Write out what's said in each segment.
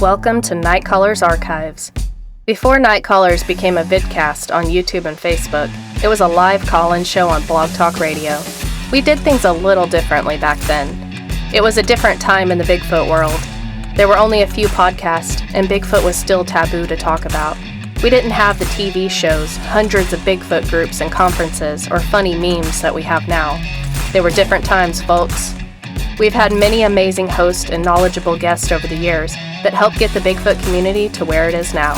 Welcome to Night Callers Archives. Before Night Callers became a vidcast on YouTube and Facebook, it was a live call-in show on Blog Talk Radio. We did things a little differently back then. It was a different time in the Bigfoot world. There were only a few podcasts, and Bigfoot was still taboo to talk about. We didn't have the TV shows, hundreds of Bigfoot groups and conferences, or funny memes that we have now. They were different times, folks. We've had many amazing hosts and knowledgeable guests over the years that helped get the Bigfoot community to where it is now.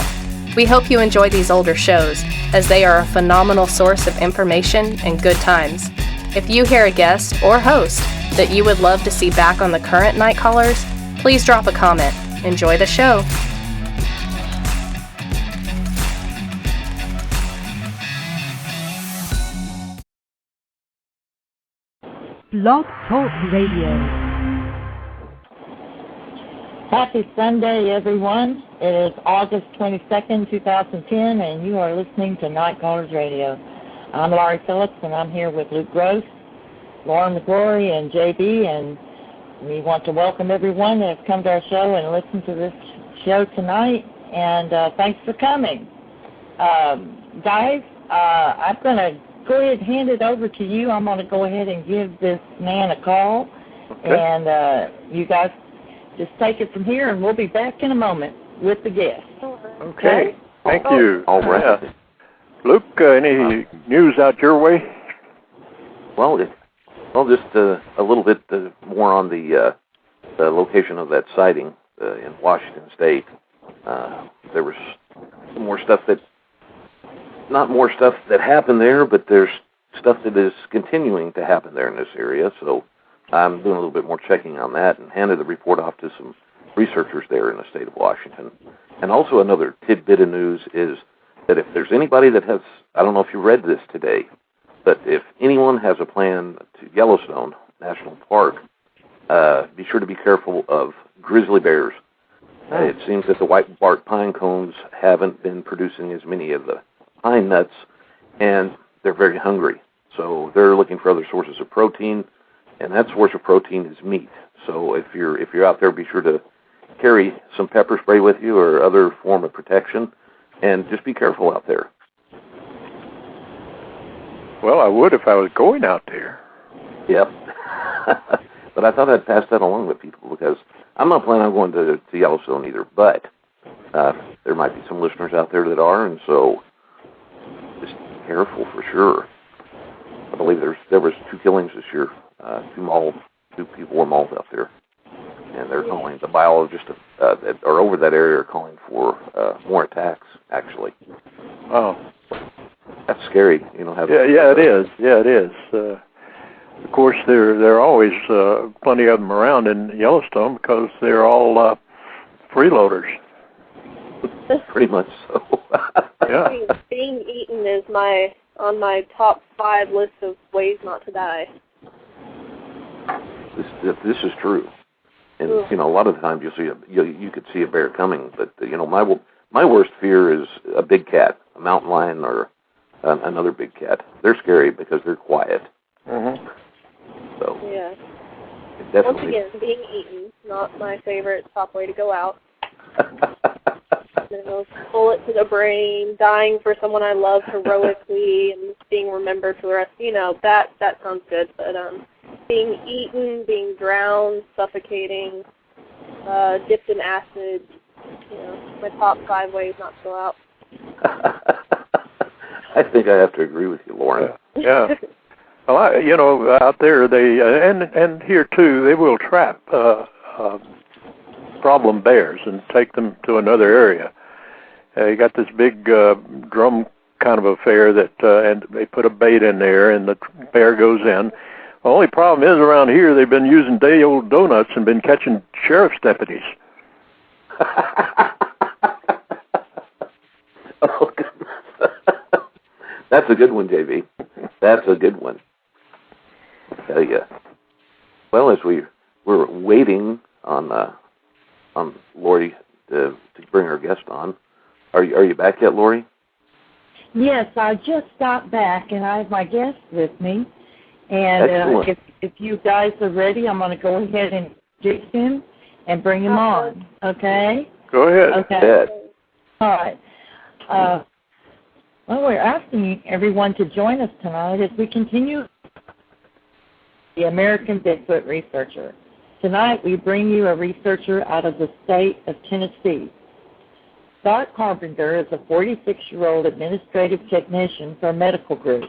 We hope you enjoy these older shows, as they are a phenomenal source of information and good times. If you hear a guest or host that you would love to see back on the current Night Callers, please drop a comment. Enjoy the show. Blog Talk Radio. Happy Sunday, everyone. It is August 22nd, 2010, and you are listening to Night Callers Radio. I'm Laurie Phillips, and I'm here with Luke Gross, Lauren McGrory, and JB, and we want to welcome everyone that has come to our show and listened to this show tonight, and thanks for coming. Guys, I'm going to go ahead and hand it over to you. I'm going to go ahead and give this man a call, and you guys just take it from here, and we'll be back in a moment with the guest. Okay. Thank you. All right. Luke, any news out your way? Well, just a little bit more on the location of that sighting in Washington State. There was some more stuff not more stuff that happened there, but there's stuff that is continuing to happen there in this area. So I'm doing a little bit more checking on that and handed the report off to some researchers there in the state of Washington. And also another tidbit of news is that if there's anybody that has, I don't know if you read this today, but if anyone has a plan to Yellowstone National Park, be sure to be careful of grizzly bears. It seems that the white bark pine cones haven't been producing as many of the pine nuts, and they're very hungry. So they're looking for other sources of protein, and that source of protein is meat. So if you're out there, be sure to carry some pepper spray with you or other form of protection, and just be careful out there. Well, I would if I was going out there. Yep. But I thought I'd pass that along with people because I'm not planning on going to Yellowstone either, but there might be some listeners out there that are, and so just be careful for sure. I believe there was 2 killings this year. 2 people were mauled out there, and they're calling, the biologists that are over that area are calling for more attacks. Actually, oh, that's scary. Yeah, it is. Yeah, it is. Of course, there are always plenty of them around in Yellowstone because they're all freeloaders. Pretty much so. Yeah. Being eaten is on my top 5 list of ways not to die. This is true, and a lot of the times you could see a bear coming, but my worst fear is a big cat, a mountain lion, or another big cat. They're scary because they're quiet. Mm-hmm. So yeah. Definitely. Once again, being eaten, not my favorite top way to go out. Bullet to the brain, dying for someone I love heroically, and being remembered for the rest. That sounds good. But being eaten, being drowned, suffocating, dipped in acid, my top 5 ways not to go out. I think I have to agree with you, Lauren. Yeah. Well, out there they and here too, they will trap problem bears and take them to another area. You got this big drum kind of affair that and they put a bait in there, and the bear goes in. The only problem is around here they've been using day-old donuts and been catching sheriff's deputies. Oh, goodness. That's a good one, JB. That's a good one. I tell you. Well, as we're waiting on Lori to bring our guest on, are you back yet, Lori? Yes, I just stopped back, and I have my guest with me. And if you guys are ready, I'm going to go ahead and introduce him and bring him on. Okay? Go ahead. Okay. All right. Well, we're asking everyone to join us tonight as we continue the American Bigfoot Researcher. Tonight we bring you a researcher out of the state of Tennessee. Scott Carpenter is a 46-year-old administrative technician for a medical group.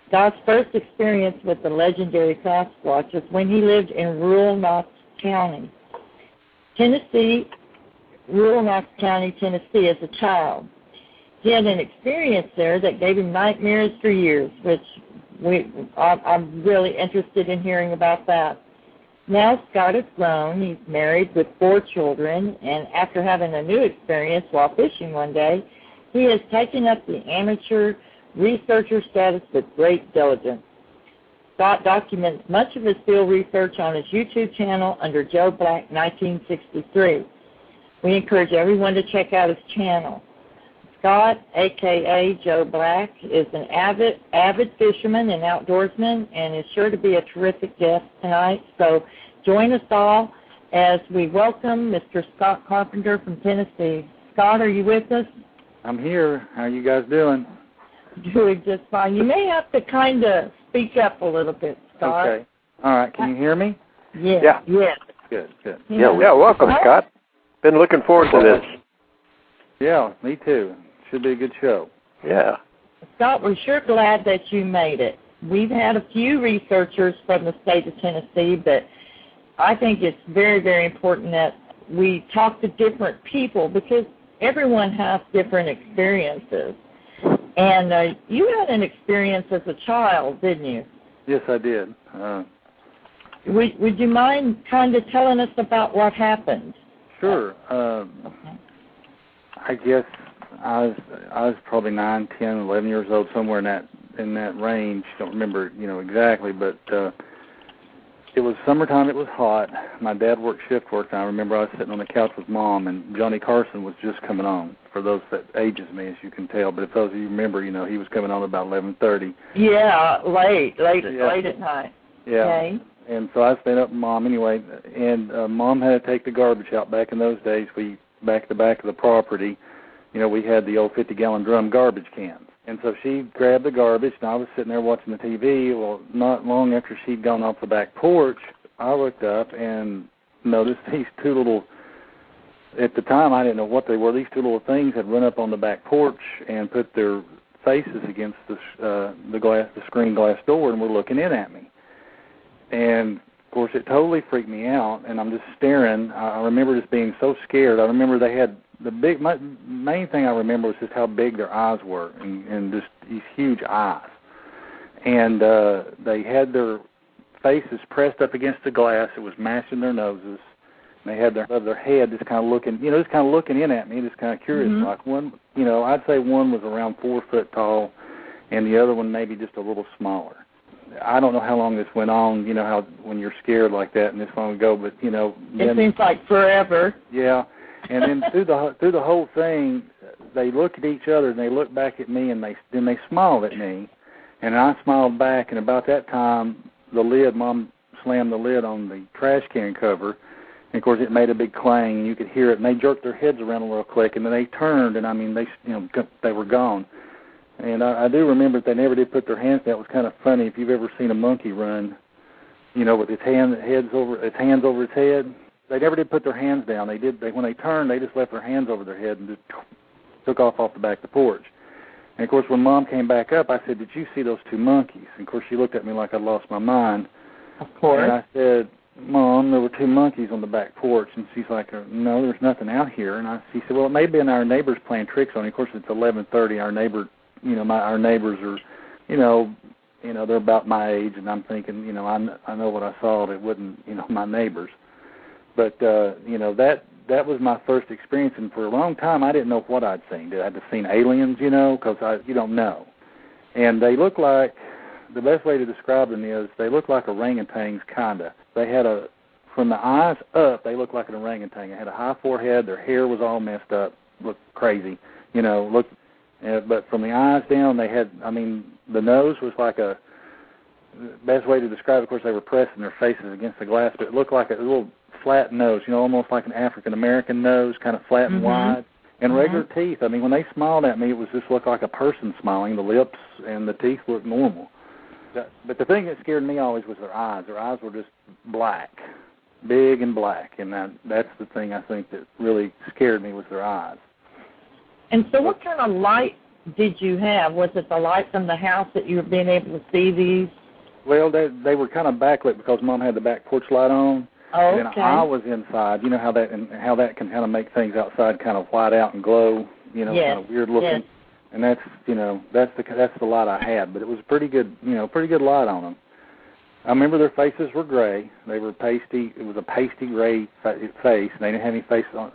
Scott's first experience with the legendary Sasquatch was when he lived in rural Knox County, Tennessee, as a child. He had an experience there that gave him nightmares for years, which I'm really interested in hearing about that. Now Scott is grown. He's married with 4 children, and after having a new experience while fishing one day, he has taken up the amateur researcher status with great diligence. Scott documents much of his field research on his YouTube channel under Joe Black 1963. We encourage everyone to check out his channel. Scott, a.k.a. Joe Black, is an avid fisherman and outdoorsman and is sure to be a terrific guest tonight. So join us all as we welcome Mr. Scott Carpenter from Tennessee. Scott, are you with us? I'm here. How are you guys doing? Doing just fine. You may have to kind of speak up a little bit, Scott. Okay. All right. Can you hear me? Yes. Yeah. Yes. Good. Yeah, welcome, Scott. Been looking forward to this. Yeah, me too. Should be a good show. Yeah. Scott, we're sure glad that you made it. We've had a few researchers from the state of Tennessee, but I think it's very, very important that we talk to different people because everyone has different experiences. And you had an experience as a child, didn't you? Yes, I did. Would you mind kind of telling us about what happened? Sure. I guess I was probably 9, 10, 11 years old, somewhere in that range. Don't remember, exactly, but it was summertime. It was hot. My dad worked shift work, and I remember I was sitting on the couch with Mom, and Johnny Carson was just coming on. For those that ages me, as you can tell, but if those of you remember, he was coming on about 11:30. Yeah, late at night. Yeah. Okay. And so I stayed up with Mom anyway, and Mom had to take the garbage out. Back in those days, back at the back of the property, we had the old 50-gallon drum garbage cans. And so she grabbed the garbage, and I was sitting there watching the TV. Well, not long after she'd gone off the back porch, I looked up and noticed these 2 little, at the time I didn't know what they were, these 2 little things had run up on the back porch and put their faces against the screen glass door and were looking in at me. And, of course, it totally freaked me out, and I'm just staring. I remember just being so scared. I remember they had main thing I remember was just how big their eyes were, and just these huge eyes. And they had their faces pressed up against the glass. It was mashing their noses. And they had their head just kind of looking, just kind of looking in at me, just kind of curious. Mm-hmm. Like one, I'd say one was around 4 foot tall, and the other one maybe just a little smaller. I don't know how long this went on, how when you're scared like that and this long ago, but, it seems like forever. Yeah. And then through the whole thing, they looked at each other and they looked back at me and they smiled at me, and I smiled back. And about that time, Mom slammed the lid on the trash can cover, and of course it made a big clang and you could hear it. And they jerked their heads around a little quick, and then they turned, and they were gone. And I do remember that they never did put their hands down. It was kind of funny if you've ever seen a monkey run, with its hands over its head. They never did put their hands down. When they turned, they just left their hands over their head and just took off the back of the porch. And, of course, when Mom came back up, I said, "Did you see those 2 monkeys?" And, of course, she looked at me like I'd lost my mind. Of course. And I said, "Mom, there were 2 monkeys on the back porch." And she's like, "No, there's nothing out here." And she said, "Well, it may have been our neighbors playing tricks on you." Of course, it's 11:30. Our neighbors are, they're about my age, and I'm thinking, I know what I saw. That wasn't, my neighbors. But, that was my first experience, and for a long time I didn't know what I'd seen. I'd have seen aliens, because you don't know. And they look like, the best way to describe them is they look like orangutans, kind of. They had from the eyes up, they looked like an orangutan. They had a high forehead, their hair was all messed up, looked crazy, but from the eyes down, they had, the nose was like best way to describe it, of course, they were pressing their faces against the glass, but it looked like a little flat nose, almost like an African American nose, kind of flat and wide, and regular teeth. I mean, when they smiled at me, it was just looked like a person smiling. The lips and the teeth looked normal. But the thing that scared me always was their eyes. Their eyes were just black, big and black, and that's the thing I think that really scared me was their eyes. And so what kind of light did you have? Was it the light from the house that you were being able to see these? Well, they were kind of backlit because Mom had the back porch light on. Oh, and then I was inside. You know how that can kind of make things outside kind of white out and glow, kind of weird looking. Yes. And that's the light I had, but it was pretty good light on them. I remember their faces were gray. They were pasty. It was a pasty gray face. And they didn't have any face on.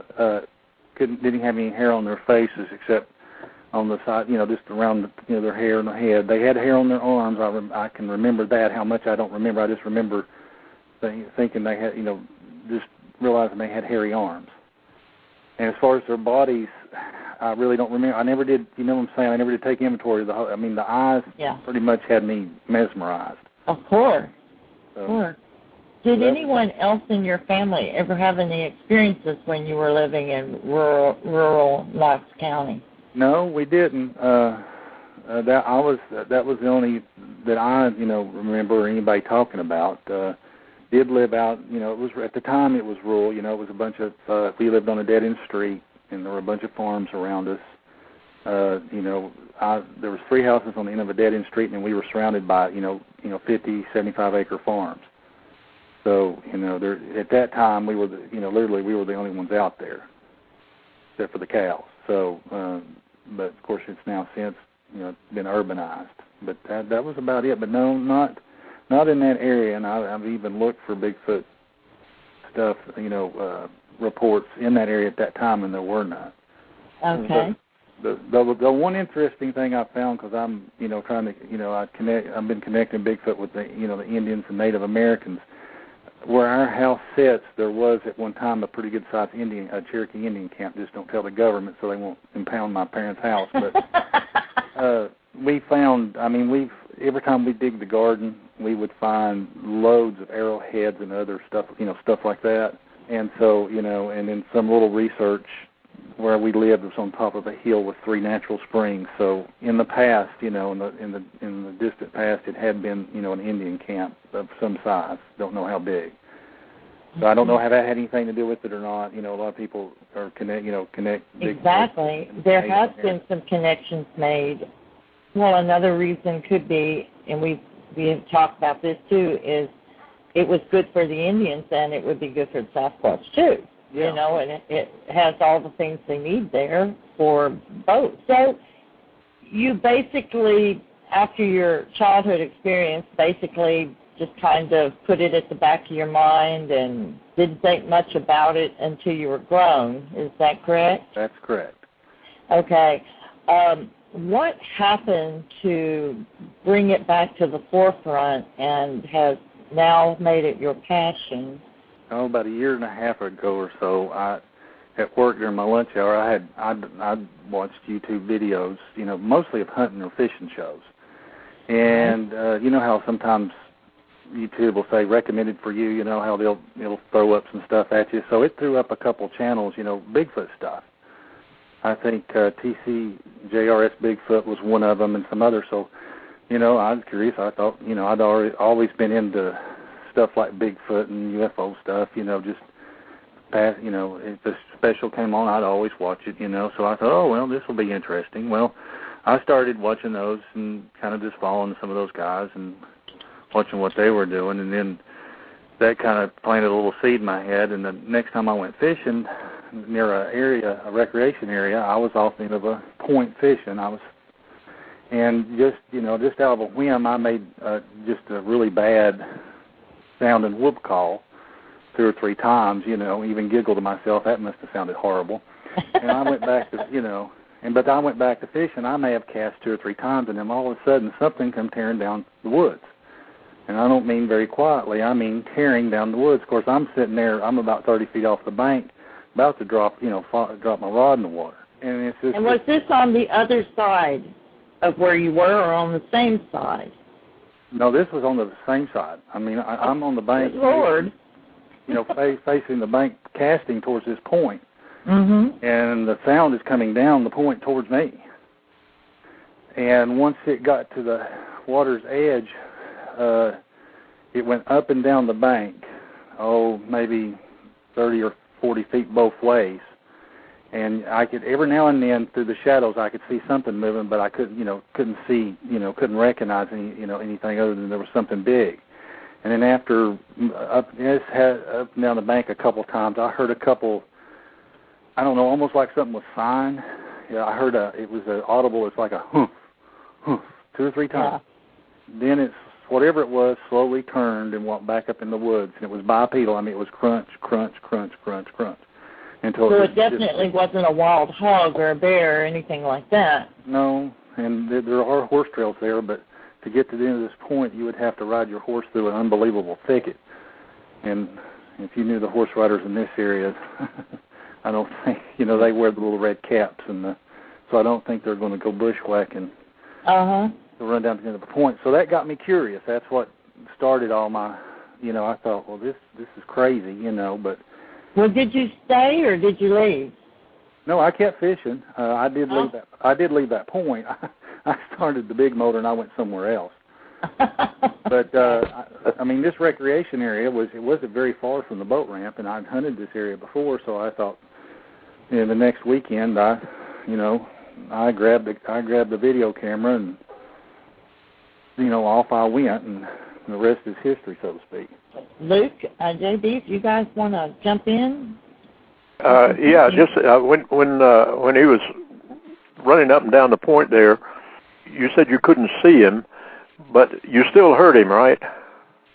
Didn't have any hair on their faces except on the side, just around their hair and the head. They had hair on their arms. I can remember that. How much I don't remember. I just remember thinking they had, just realizing they had hairy arms. And as far as their bodies, I really don't remember. I never did. You know what I'm saying? I never did take inventory of the whole. I mean, the eyes pretty much had me mesmerized. Of course. Of course. Did anyone else in your family ever have any experiences when you were living in rural Knox County? No, we didn't. That was the only that I remember anybody talking about. Did live out. It was at the time it was rural. It was a bunch of. We lived on a dead end street, and there were a bunch of farms around us. There was 3 houses on the end of a dead end street, and we were surrounded by 50, 75 acre farms. So, there, at that time, we were, literally we were the only ones out there, except for the cows. So, but of course, it's now since, been urbanized. But that was about it. But no, not in that area. And I've even looked for Bigfoot stuff, reports in that area at that time, and there were none. Okay. The one interesting thing I found, because I'm, trying to, I've been connecting Bigfoot with the, the Indians and Native Americans. Where our house sits, there was at one time a pretty good-sized Cherokee Indian camp. Just don't tell the government so they won't impound my parents' house. But we found, every time we dig the garden, we would find loads of arrowheads and other stuff, stuff like that. And so, and in some little research where we lived was on top of a hill with 3 natural springs. So in the past, in the distant past, it had been, an Indian camp of some size. Don't know how big. So I don't know how that had anything to do with it or not. A lot of people are connect. Exactly. There has been some connections made. Well, another reason could be, and we have talked about this too, is it was good for the Indians and it would be good for the Sasquatch too. Yeah. And it has all the things they need there for both. So you basically, after your childhood experience, basically just kind of put it at the back of your mind and didn't think much about it until you were grown. Is that correct? That's correct. Okay. What happened to bring it back to the forefront and has now made it your passion? About a year and a half ago or so, at work during my lunch hour, I watched YouTube videos, mostly of hunting or fishing shows. And you know how sometimes YouTube will say recommended for you, how it'll throw up some stuff at you. So it threw up a couple channels, Bigfoot stuff. I think TCJRS Bigfoot was one of them and some others. So, I was curious. I thought, I'd always been into stuff like Bigfoot and UFO stuff, just past, if the special came on, I'd always watch it, So I thought, this will be interesting. Well, I started watching those and kind of just following some of those guys and watching what they were doing, and then that kind of planted a little seed in my head. And the next time I went fishing near a recreation area, I was off the end of a point fishing. And just out of a whim, I made just a really bad sounding whoop call 2 or 3 times, even giggled to myself. That must have sounded horrible. And I went back to, but I went back to fishing. I may have cast 2 or 3 times, and then all of a sudden something come tearing down the woods. And I don't mean very quietly. I mean tearing down the woods. Of course, I'm sitting there. I'm about 30 feet off the bank, about to drop my rod in the water. And it's just. And was this on the other side of where you were, or on the same side? No, this was on the same side. I'm on the bank. Good Lord. facing the bank, casting towards this point. Mm-hmm. And the sound is coming down the point towards me. And once it got to the water's edge, it went up and down the bank, maybe 30 or 40 feet both ways. And I could, every now and then, through the shadows, I could see something moving, but I couldn't see, couldn't recognize anything other than there was something big. And then after up and down the bank a couple times, I heard a couple, I don't know, almost like something was sighing. Yeah, I heard it was audible. It's like a humph, humph, 2 or 3 times. Yeah. Then it's whatever it was slowly turned and walked back up in the woods, and it was bipedal. I mean, it was crunch, crunch, crunch, crunch, crunch. So it definitely wasn't a wild hog or a bear or anything like that. No, and there are horse trails there, but to get to the end of this point, you would have to ride your horse through an unbelievable thicket. And if you knew the horse riders in this area, I don't think, they wear the little red caps, and so I don't think they're going to go bushwhacking to run down to the end of the point. So that got me curious. That's what started all my, I thought, well, this is crazy, but. Well, did you stay or did you leave? No, I kept fishing. I did leave that. I did leave that point. I started the big motor and I went somewhere else. But I mean, this recreation area wasn't very far from the boat ramp, and I'd hunted this area before, so I thought, the next weekend I grabbed the video camera and off I went, and the rest is history, so to speak. Luke, JB, if you guys want to jump in. Yeah, just when he was running up and down the point there, you said you couldn't see him, but you still heard him, right?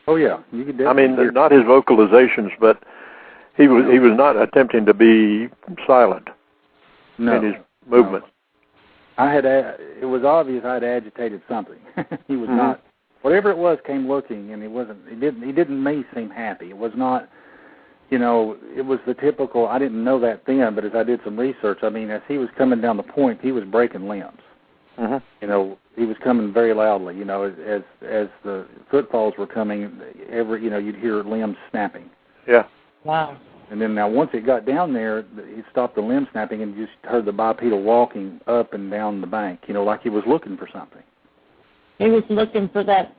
Oh yeah, you could definitely. I mean, not his vocalizations, but he was not attempting to be silent in his movement. No. It was obvious I had agitated something. He was not. Whatever it was came looking, and he didn't make me seem happy. It was not, it was the typical, I didn't know that then, but as I did some research, I mean, as he was coming down the point, he was breaking limbs. Mm-hmm. He was coming very loudly, as the footfalls were coming, you'd hear limbs snapping. Yeah. Wow. And then now once it got down there, he stopped the limb snapping and you just heard the bipedal walking up and down the bank, like he was looking for something. He was looking for that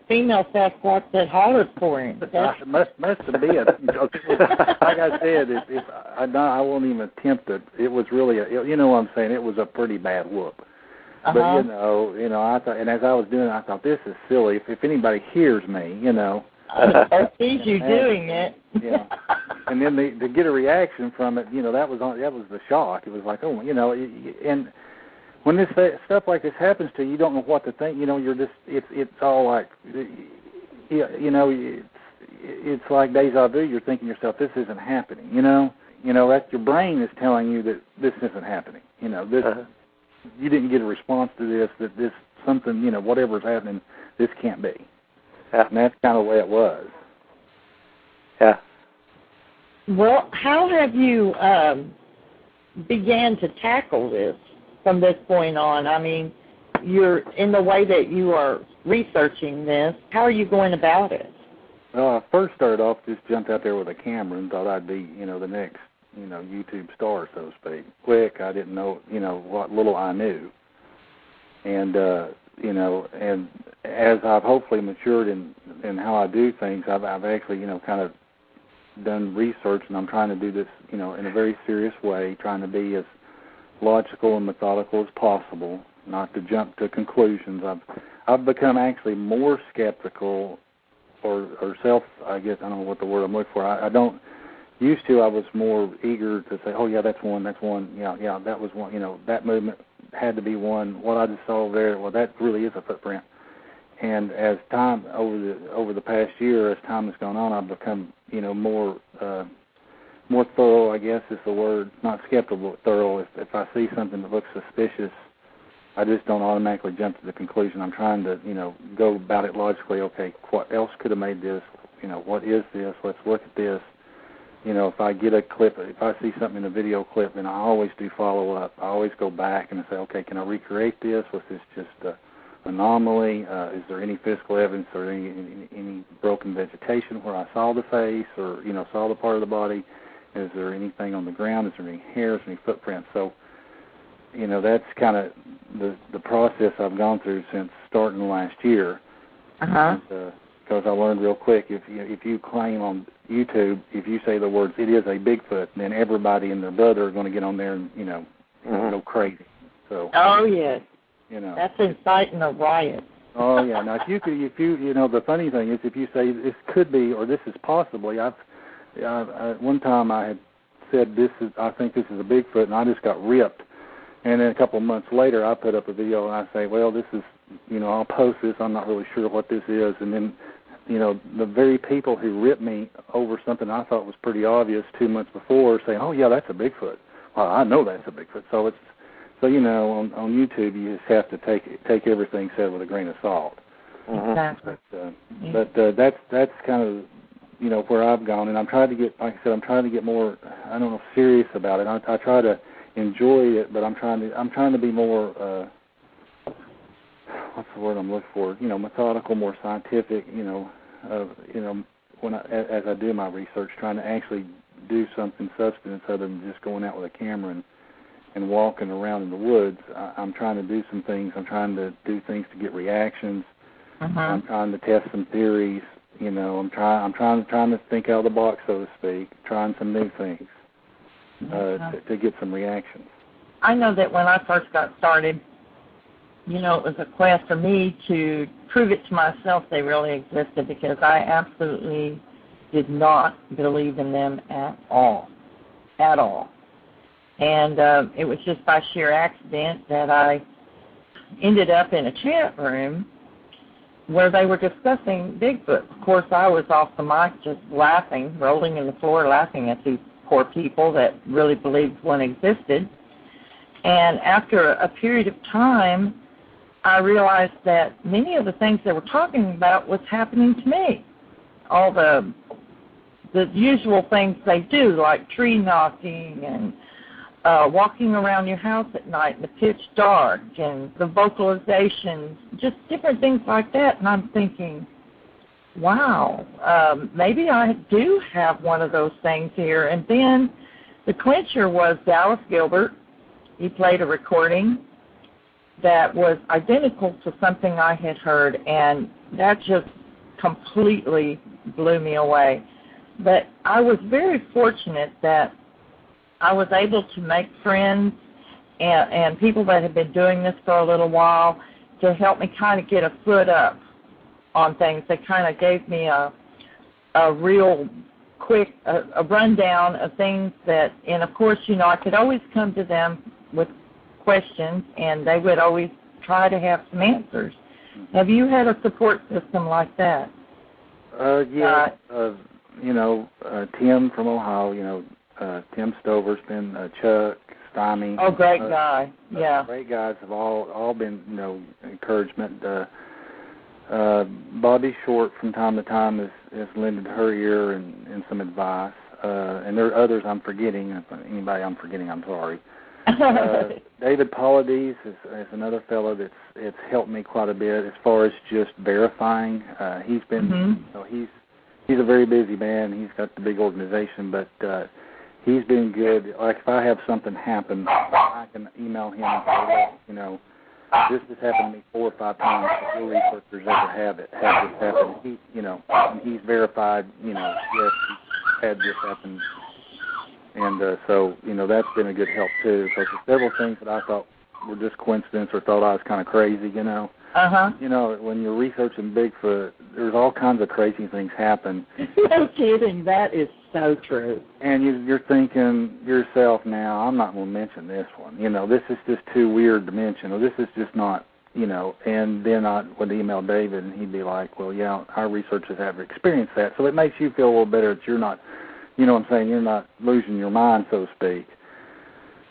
female Sasquatch that hollered for him. Must have been. Like I said, if I won't even attempt it. It was really what I'm saying. It was a pretty bad whoop. But I thought, and as I was doing it, I thought, this is silly. If anybody hears me, or sees you doing it. Yeah. And then to get a reaction from it, that was the shock. It was like, and when this stuff like this happens to you, you don't know what to think. You're just it's all like, it's like deja vu. You're thinking to yourself, this isn't happening. That's your brain is telling you that this isn't happening. This you didn't get a response to this. That this something whatever's happening, this can't be. Yeah. And that's kind of the way it was. Yeah. Well, how have you began to tackle this? From this point on, I mean, you're in the way that you are researching this. How are you going about it? Well, I first started off just jumped out there with a camera and thought I'd be, the next, YouTube star, so to speak. Quick, I didn't know, what little I knew, and and as I've hopefully matured in how I do things, I've actually, kind of done research, and I'm trying to do this, in a very serious way, trying to be as logical and methodical as possible, not to jump to conclusions. I've become actually more skeptical or I guess, I don't know what the word I'm looking for. I don't, used to I was more eager to say, oh yeah, that's one, yeah, that was one, that movement had to be one, what I just saw there, well that really is a footprint. And as time, over the past year, as time has gone on, I've become, more thorough, I guess is the word, not skeptical, but thorough. If I see something that looks suspicious, I just don't automatically jump to the conclusion. I'm trying to, go about it logically. Okay, what else could have made this? What is this? Let's look at this. If I get a clip, if I see something in a video clip, then I always do follow up. I always go back and say, okay, can I recreate this? Was this just a anomaly? Is there any physical evidence or any broken vegetation where I saw the face or, saw the part of the body? Is there anything on the ground? Is there any hairs, any footprints? So, that's kind of the process I've gone through since starting last year. Because I learned real quick, if you claim on YouTube, if you say the words, it is a Bigfoot, then everybody and their brother are going to get on there and, go crazy. So. Oh, yes. That's inciting a riot. Oh, yeah. Now, if you the funny thing is if you say this could be or this is possibly, one time I had said I think this is a Bigfoot, and I just got ripped. And then a couple of months later, I put up a video and I say, well, this is, I'll post this. I'm not really sure what this is. And then, the very people who ripped me over something I thought was pretty obvious 2 months before saying, oh, yeah, that's a Bigfoot. Well, I know that's a Bigfoot. So on YouTube, you just have to take everything said with a grain of salt. Exactly. But that's kind of, where I've gone. And I'm trying to get, like I said, more, I don't know, serious about it. I try to enjoy it, but I'm trying to be more, what's the word I'm looking for? Methodical, more scientific. As I do my research, trying to actually do something substance other than just going out with a camera and walking around in the woods. I'm trying to do some things. I'm trying to do things to get reactions. I'm trying to test some theories. I'm trying to think out of the box, so to speak. Trying some new things to get some reactions. I know that when I first got started, it was a quest for me to prove it to myself they really existed, because I absolutely did not believe in them at all. And it was just by sheer accident that I ended up in a chat room where they were discussing Bigfoot. Of course, I was off the mic just laughing, rolling in the floor laughing at these poor people that really believed one existed. And after a period of time, I realized that many of the things they were talking about was happening to me. All the usual things they do, like tree knocking and walking around your house at night in the pitch dark, and the vocalizations, just different things like that. And I'm thinking, wow, maybe I do have one of those things here. And then the clincher was Dallas Gilbert. He played a recording that was identical to something I had heard, and that just completely blew me away. But I was very fortunate that I was able to make friends and people that had been doing this for a little while to help me kind of get a foot up on things. They kind of gave me a real quick a rundown of things that, and of course, I could always come to them with questions, and they would always try to have some answers. Have you had a support system like that? Yeah. Tim from Ohio, Tim Stover's been, Chuck, Stymie. Oh, great guy. Yeah. Great guys have all been, encouragement. Bobby Short from time to time has lended her ear and some advice. And there are others I'm forgetting. If anybody I'm forgetting, I'm sorry. David Paulides is another fellow that's helped me quite a bit as far as just verifying. He's been, he's a very busy man. He's got the big organization, but he's been good. Like if I have something happen, I can email him and say, this has happened to me 4 or 5 times. No researchers ever have this happen. And he's verified. Yes, he's had this happen. And so, that's been a good help, too, because there's several things that I thought were just coincidence or thought I was kind of crazy, when you're researching Bigfoot, there's all kinds of crazy things happen. No kidding. That is so true. And you're thinking yourself now, I'm not going to mention this one. This is just too weird to mention, or this is just not, and then I would email David, and he'd be like, well, yeah, our researchers have experienced that. So it makes you feel a little better that you're not, you're not losing your mind, so to speak.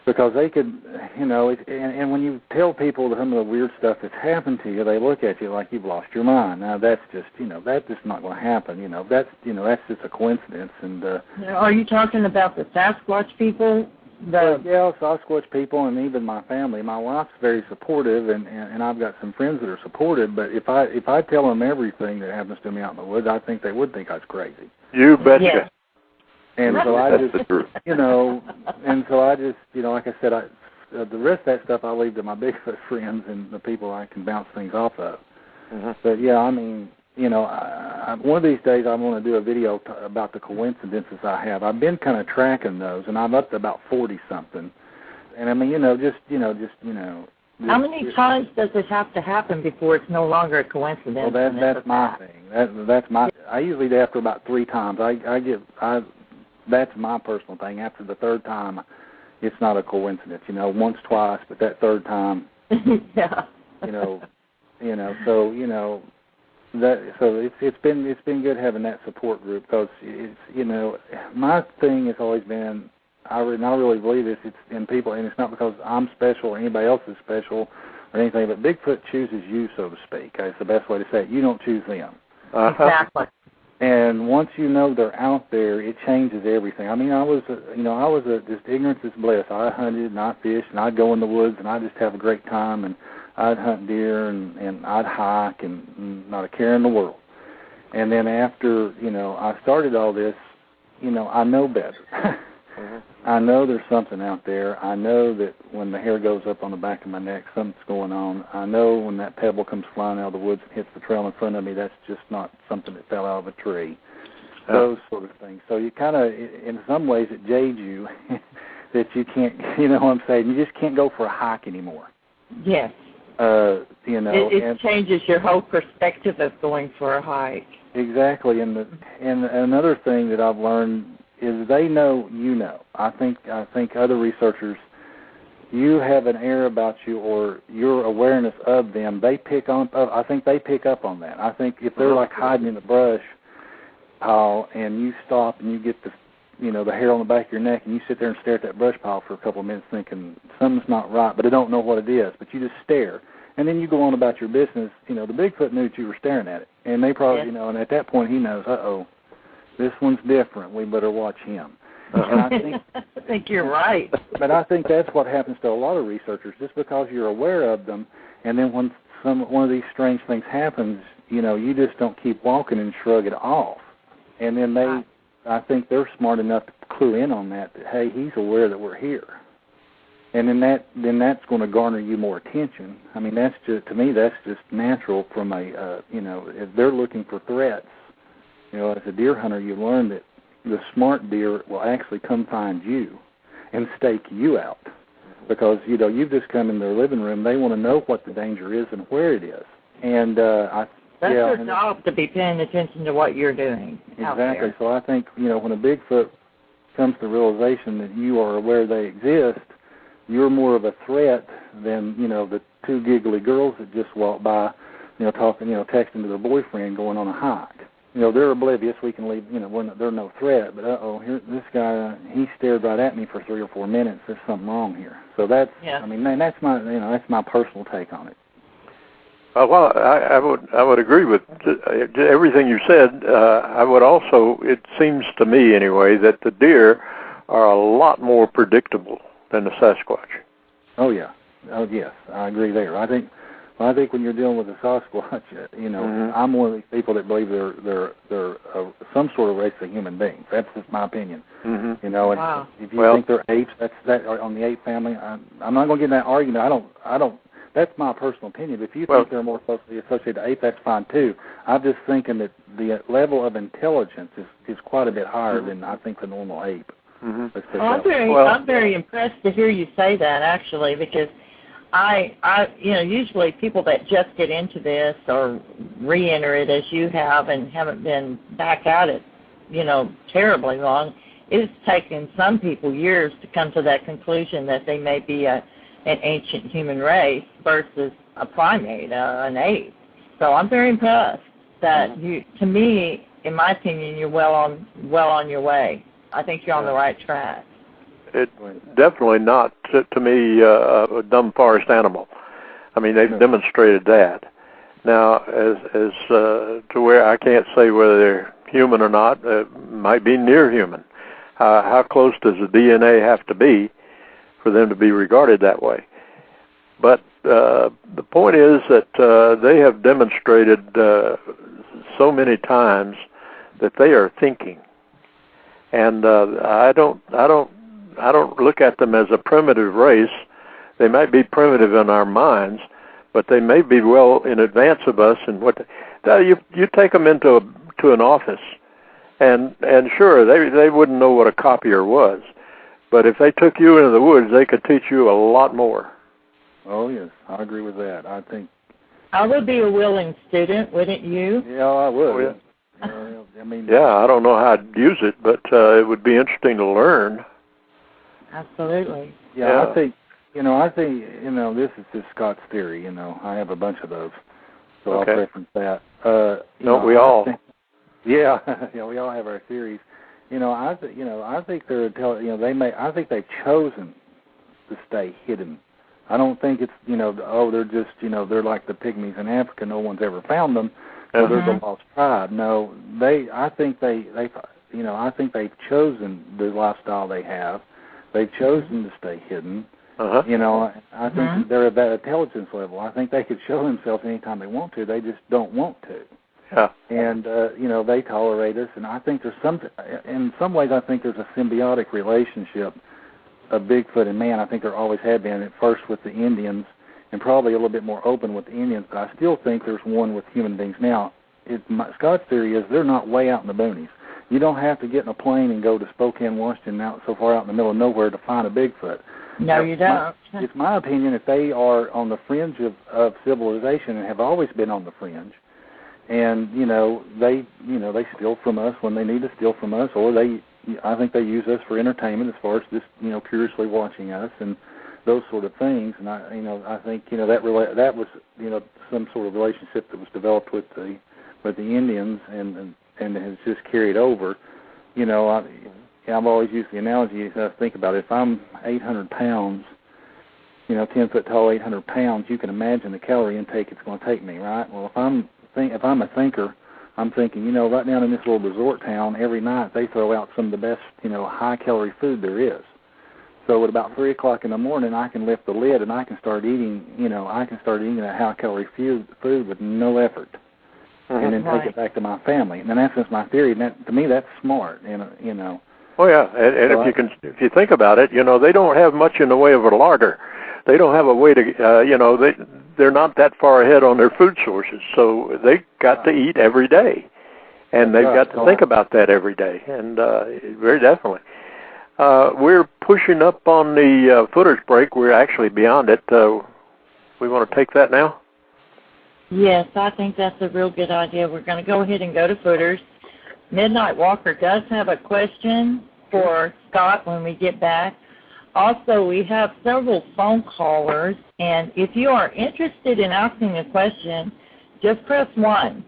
Because they could, and when you tell people some of the weird stuff that's happened to you, they look at you like you've lost your mind. Now that's just, that's just not going to happen. That's just a coincidence. And are you talking about the Sasquatch people Yeah, Sasquatch people and even my family. My wife's very supportive, and I've got some friends that are supportive. But if I tell them everything that happens to me out in the woods, I think they would think I was crazy. You betcha. Yes. And so I just, like I said, the rest of that stuff I leave to my Bigfoot friends and the people I can bounce things off of. Mm-hmm. But yeah, I mean, one of these days I'm going to do a video about the coincidences I have. I've been kind of tracking those, and I'm up to about 40-something. And I mean, how many times does it have to happen before it's no longer a coincidence? Well, that's my thing. That's my. I usually do after about 3 times. That's my personal thing. After the 3rd time, it's not a coincidence. Once, twice, but that 3rd time. Yeah. So it's been good having that support group, because it's my thing has always been, I really believe this, it's in people, and it's not because I'm special or anybody else is special or anything, but Bigfoot chooses you, so to speak. It's the best way to say it. You don't choose them. Exactly. And once you know they're out there, it changes everything. I mean, I was just ignorance is bliss. I hunted and I fished and I'd go in the woods and I'd just have a great time, and I'd hunt deer and I'd hike and not a care in the world. And then after, I started all this, I know better. Mm-hmm. I know there's something out there. I know that when the hair goes up on the back of my neck, something's going on. I know when that pebble comes flying out of the woods and hits the trail in front of me, that's just not something that fell out of a tree. Those sort of things. So you kind of, in some ways, it jades you that you can't, what I'm saying, you just can't go for a hike anymore. Yes. It changes your whole perspective of going for a hike. Exactly. And another thing that I've learned is they know you know. I think other researchers, you have an air about you or your awareness of them, I think they pick up on that. I think if they're like hiding in the brush pile and you stop and you get the hair on the back of your neck and you sit there and stare at that brush pile for a couple of minutes thinking something's not right, but I don't know what it is, but you just stare. And then you go on about your business. The Bigfoot knew that you were staring at it. And they probably, and at that point he knows, this one's different. We better watch him. And I think you're right. But I think that's what happens to a lot of researchers. Just because you're aware of them, and then when one of these strange things happens, you just don't keep walking and shrug it off. And then I think they're smart enough to clue in on that hey, he's aware that we're here. And then that's going to garner you more attention. I mean, to me, that's just natural from if they're looking for threats. As a deer hunter, you learn that the smart deer will actually come find you and stake you out because, you've just come in their living room. They want to know what the danger is and where it is. And that's their job to be paying attention to what you're doing. Exactly. So I think, when a Bigfoot comes to the realization that you are aware they exist, you're more of a threat than, the 2 giggly girls that just walk by, talking, texting to their boyfriend going on a hike. They're oblivious. We can leave, they're no threat. But, here, this guy, he stared right at me for 3 or 4 minutes. There's something wrong here. So that's, I mean, that's my personal take on it. Well, I would agree with everything you said. I would also, it seems to me anyway, that the deer are a lot more predictable than the Sasquatch. Oh yeah. Oh yes, I agree there. I think when you're dealing with a Sasquatch, I'm one of these people that believe they're some sort of race of human beings. That's just my opinion. Mm-hmm. And if you think they're apes, that's that on the ape family. I'm not going to get in that argument. I don't. That's my personal opinion. If you think they're more closely associated to ape, that's fine too. I'm just thinking that the level of intelligence is quite a bit higher than I think the normal ape. Mm-hmm. I'm very impressed to hear you say that, actually, because I usually people that just get into this or re-enter it as you have and haven't been back at it, terribly long, it's taken some people years to come to that conclusion that they may be an ancient human race versus a primate, an ape. So I'm very impressed that to me, in my opinion, you're well on your way. I think you're on the right track. It's definitely not, to me, a dumb forest animal. I mean, they've demonstrated that. Now, as to where I can't say whether they're human or not, might be near human. How close does the DNA have to be for them to be regarded that way. But the point is that they have demonstrated so many times that they are thinking, and I don't look at them as a primitive race. They might be primitive in our minds, but they may be well in advance of us. And you take them into an office, and sure they wouldn't know what a copier was, but if they took you into the woods, they could teach you a lot more. Oh yes, I agree with that. I think I would be a willing student, wouldn't you? Yeah, I would. Oh, yeah. I mean, yeah, I don't know how I'd use it, but it would be interesting to learn. Absolutely. Yeah, I think this is just Scott's theory. I have a bunch of those, so okay. I'll preference that. Don't we all? Yeah, we all have our theories. I think I think they've chosen to stay hidden. I don't think it's they're just they're like the pygmies in Africa. No one's ever found them. So they're the lost tribe. No, I think they've chosen the lifestyle they have. They've chosen to stay hidden. I think they're at that intelligence level. I think they could show themselves anytime they want to. They just don't want to. Yeah. And they tolerate us. And I think in some ways, I think there's a symbiotic relationship of Bigfoot and man. I think there always had been. At first with the Indians, and probably a little bit more open with the Indians. But I still think there's one with human beings now. Scott's theory is they're not way out in the boonies. You don't have to get in a plane and go to Spokane, Washington, out so far out in the middle of nowhere to find a Bigfoot. No, you don't. It's my opinion if they are on the fringe of civilization and have always been on the fringe, and they steal from us when they need to steal from us, or I think they use us for entertainment as far as just curiously watching us and those sort of things. And I think that was some sort of relationship that was developed with the Indians and has just carried over. I've always used the analogy. Think about it. If I'm 800 pounds, 10 foot tall, 800 pounds, you can imagine the calorie intake it's going to take me, right? Well, if I'm a thinker, I'm thinking, right down in this little resort town, every night they throw out some of the best, high calorie food there is. So at about 3 o'clock in the morning, I can lift the lid and I can start eating, that high calorie food with no effort. And then take it back to my family. And that's just my theory. And to me, that's smart. Oh yeah, and so if you think about it, they don't have much in the way of a larder. They don't have a way to, they're not that far ahead on their food sources, so they got to eat every day, and they've got to think about that every day, and very definitely. We're pushing up on the footage break. We're actually beyond it. We want to take that now? Yes, I think that's a real good idea. We're going to go ahead and go to footers. Midnight Walker does have a question for Scott when we get back. Also, we have several phone callers, and if you are interested in asking a question, just press 1.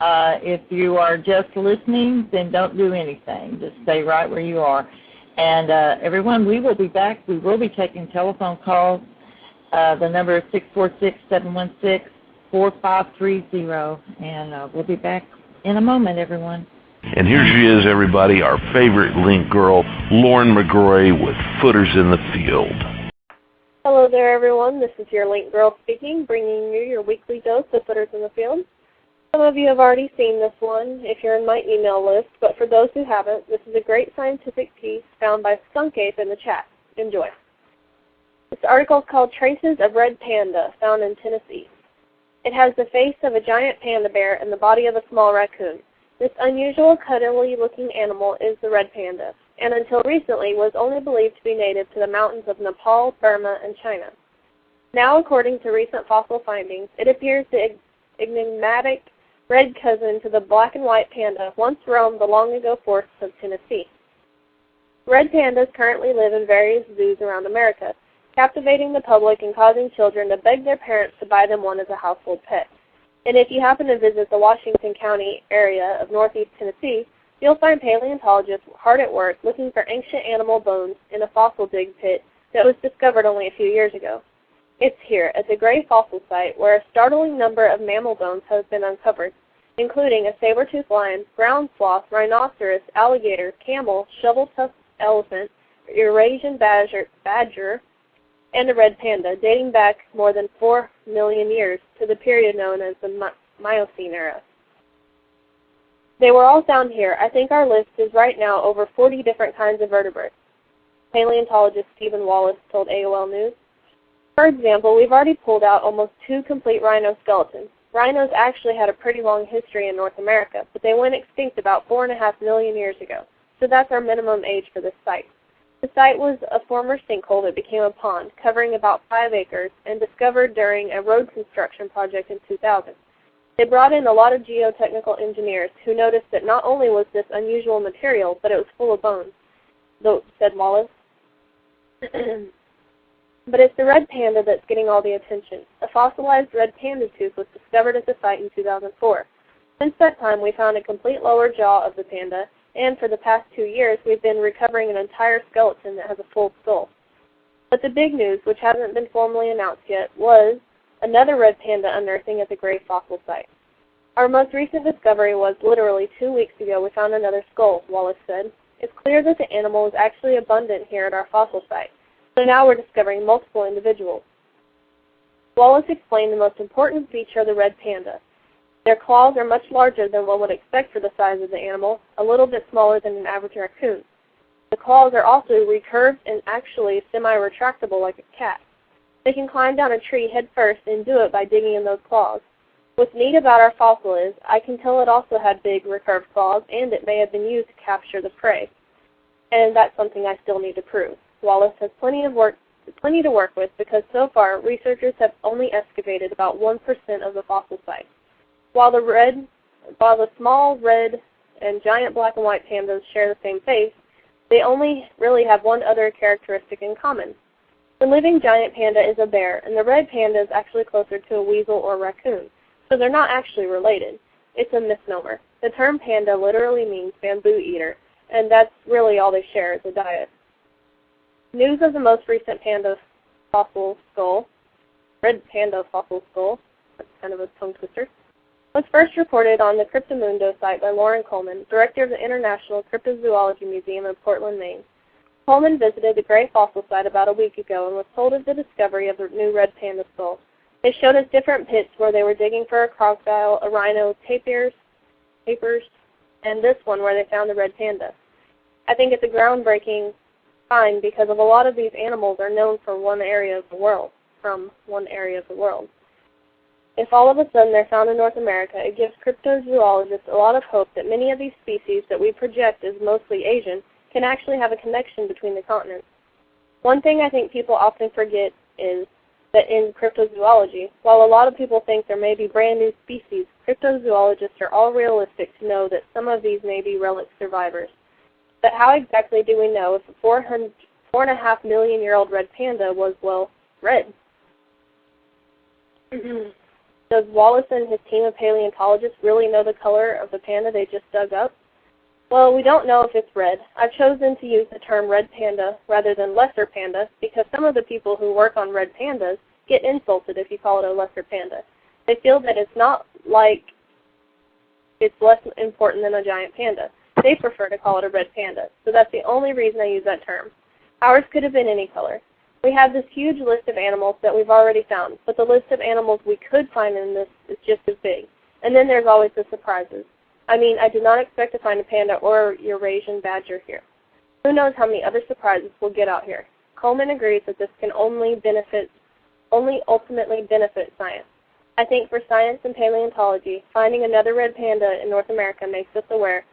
If you are just listening, then don't do anything. Just stay right where you are. And everyone, we will be back. We will be taking telephone calls. The number is 646-716-4530, and we'll be back in a moment, everyone. And here she is, everybody, our favorite link girl, Lauren McGroy with Footers in the Field. Hello there, everyone. This is your link girl speaking, bringing you your weekly dose of Footers in the Field. Some of you have already seen this one if you're in my email list, but for those who haven't, this is a great scientific piece found by Skunk Ape in the chat. Enjoy. This article is called Traces of Red Panda, found in Tennessee. It has the face of a giant panda bear and the body of a small raccoon. This unusual, cuddly-looking animal is the red panda, and until recently was only believed to be native to the mountains of Nepal, Burma, and China. Now, according to recent fossil findings, it appears the enigmatic red cousin to the black and white panda once roamed the long-ago forests of Tennessee. Red pandas currently live in various zoos around America, captivating the public and causing children to beg their parents to buy them one as a household pet. And if you happen to visit the Washington County area of northeast Tennessee, you'll find paleontologists hard at work looking for ancient animal bones in a fossil dig pit that was discovered only a few years ago. It's here, at the Gray Fossil Site, where a startling number of mammal bones has been uncovered, including a saber-toothed lion, ground sloth, rhinoceros, alligator, camel, shovel-tusked elephant, Eurasian badger, and a red panda, dating back more than 4 million years to the period known as the Miocene era. They were all found here. I think our list is right now over 40 different kinds of vertebrates, paleontologist Stephen Wallace told AOL News. For example, we've already pulled out almost 2 complete rhino skeletons. Rhinos actually had a pretty long history in North America, but they went extinct about 4.5 million years ago, so that's our minimum age for this site. The site was a former sinkhole that became a pond, covering about 5 acres, and discovered during a road construction project in 2000. They brought in a lot of geotechnical engineers who noticed that not only was this unusual material, but it was full of bones, said Wallace. But it's the red panda that's getting all the attention. A fossilized red panda tooth was discovered at the site in 2004. Since that time, we found a complete lower jaw of the panda, and for the past 2 years, we've been recovering an entire skeleton that has a full skull. But the big news, which hasn't been formally announced yet, was another red panda unearthing at the Gray Fossil site. Our most recent discovery was literally 2 weeks ago. We found another skull, Wallace said. It's clear that the animal is actually abundant here at our fossil site, so now we're discovering multiple individuals. Wallace explained the most important feature of the red panda. Their claws are much larger than one would expect for the size of the animal, a little bit smaller than an average raccoon. The claws are also recurved and actually semi-retractable like a cat. They can climb down a tree head first and do it by digging in those claws. What's neat about our fossil is I can tell it also had big recurved claws, and it may have been used to capture the prey. And that's something I still need to prove. Wallace has plenty to work with because so far researchers have only excavated about 1% of the fossil site. While the small red and giant black and white pandas share the same face, they only really have one other characteristic in common. The living giant panda is a bear, and the red panda is actually closer to a weasel or raccoon, so they're not actually related. It's a misnomer. The term panda literally means bamboo eater, and that's really all they share is a diet. News of the most recent panda fossil skull, red panda fossil skull, that's kind of a tongue twister, was first reported on the Cryptomundo site by Lauren Coleman, director of the International Cryptozoology Museum in Portland, Maine. Coleman visited the Gray Fossil site about a week ago and was told of the discovery of the new red panda skull. They showed us different pits where they were digging for a crocodile, a rhino, tapirs, and this one where they found the red panda. I think it's a groundbreaking find because of a lot of these animals are known from one area of the world. If all of a sudden they're found in North America, it gives cryptozoologists a lot of hope that many of these species that we project as mostly Asian can actually have a connection between the continents. One thing I think people often forget is that in cryptozoology, while a lot of people think there may be brand new species, cryptozoologists are all realistic to know that some of these may be relic survivors. But how exactly do we know if a 4.5 million year old red panda was, well, red? Does Wallace and his team of paleontologists really know the color of the panda they just dug up? Well, we don't know if it's red. I've chosen to use the term red panda rather than lesser panda because some of the people who work on red pandas get insulted if you call it a lesser panda. They feel that it's not like it's less important than a giant panda. They prefer to call it a red panda, so that's the only reason I use that term. Ours could have been any color. We have this huge list of animals that we've already found, but the list of animals we could find in this is just as big. And then there's always the surprises. I mean, I did not expect to find a panda or a Eurasian badger here. Who knows how many other surprises we'll get out here. Coleman agrees that this can only ultimately benefit science. I think for science and paleontology, finding another red panda in North America makes us aware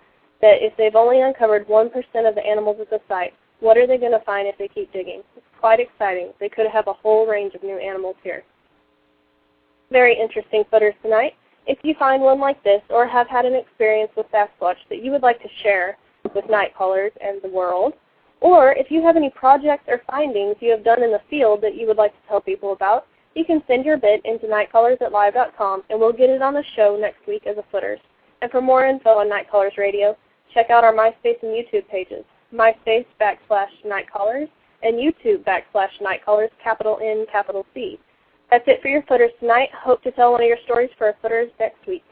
that if they've only uncovered 1% of the animals at the site, what are they going to find if they keep digging? It's quite exciting. They could have a whole range of new animals here. Very interesting footers tonight. If you find one like this or have had an experience with Sasquatch that you would like to share with night callers and the world, or if you have any projects or findings you have done in the field that you would like to tell people about, you can send your bit into nightcallers@live.com and we'll get it on the show next week as a footers. And for more info on Night Callers Radio, check out our MySpace and YouTube pages, MySpace/Nightcallers and YouTube/Nightcallers, capital N, capital C. That's it for your footers tonight. Hope to tell one of your stories for our footers next week.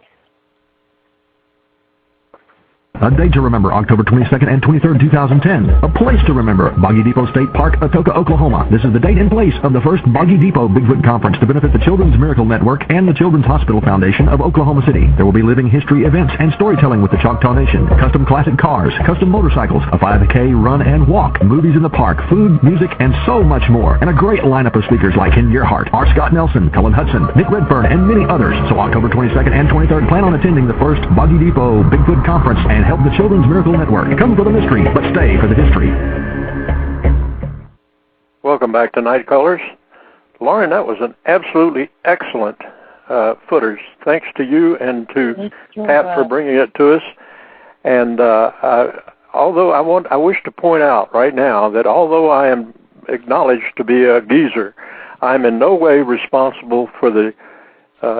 A date to remember, October 22nd and 23rd, 2010. A place to remember, Boggy Depot State Park, Atoka, Oklahoma. This is the date and place of the first Boggy Depot Bigfoot Conference to benefit the Children's Miracle Network and the Children's Hospital Foundation of Oklahoma City. There will be living history events and storytelling with the Choctaw Nation, custom classic cars, custom motorcycles, a 5K run and walk, movies in the park, food, music, and so much more. And a great lineup of speakers like Ken Gerhart, R. Scott Nelson, Cullen Hudson, Nick Redfern, and many others. So October 22nd and 23rd, plan on attending the first Boggy Depot Bigfoot Conference and help the Children's Miracle Network. Come for the mystery, but stay for the history. Welcome back to Night Callers. Lauren, that was an absolutely excellent footers. Thanks to you and to Pat for bringing it to us. And although I wish to point out right now that although I am acknowledged to be a geezer, I'm in no way responsible for the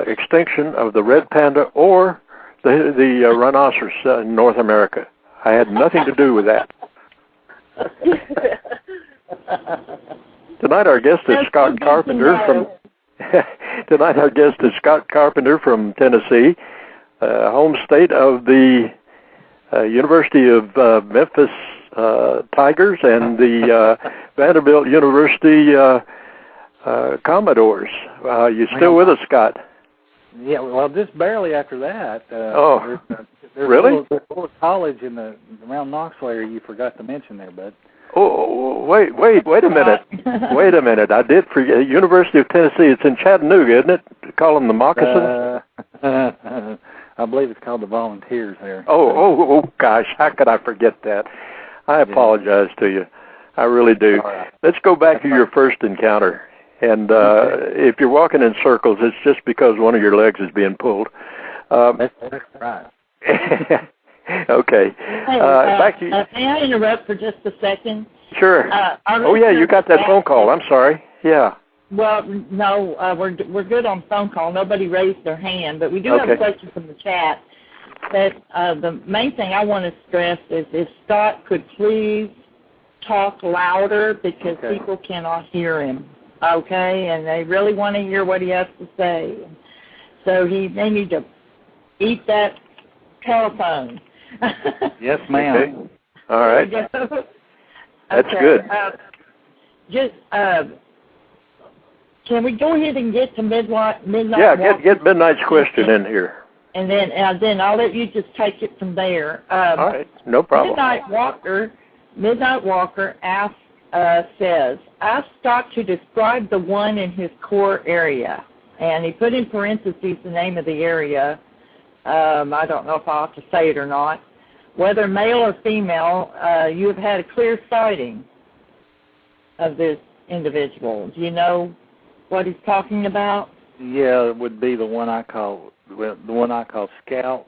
extinction of the red panda or the rhinoceros in North America. I had nothing to do with that. Tonight our guest is Scott Carpenter from Tennessee, home state of the University of Memphis Tigers and the Vanderbilt University Commodores. You still with us, Scott? Yeah, well, just barely after that. There's really? There's a little college around Knoxville area you forgot to mention there, bud. Oh, wait a minute. Wait a minute. I did forget. University of Tennessee, it's in Chattanooga, isn't it? They call them the Moccasins? I believe it's called the Volunteers there. Oh, gosh, how could I forget that? I apologize to you. I really do. Right. Let's go back to your first encounter. And if you're walking in circles, it's just because one of your legs is being pulled. That's right. Okay. Back to you. May I interrupt for just a second? Sure. You got that phone call. I'm sorry. Yeah. Well, no, we're good on phone call. Nobody raised their hand, but we do have a question from the chat. That the main thing I want to stress is if Scott could please talk louder because people cannot hear him. Okay, and they really want to hear what he has to say. So they need to eat that telephone. Yes, ma'am. Okay. All right. That's good. Can we go ahead and get to midnight? Yeah, get Midnight's question in here. And then I'll let you just take it from there. All right, no problem. Midnight Walker asks, says, ask Scott to describe the one in his core area. And he put in parentheses the name of the area. I don't know if I'll have to say it or not. Whether male or female, you have had a clear sighting of this individual. Do you know what he's talking about? Yeah, it would be the one I call Scout.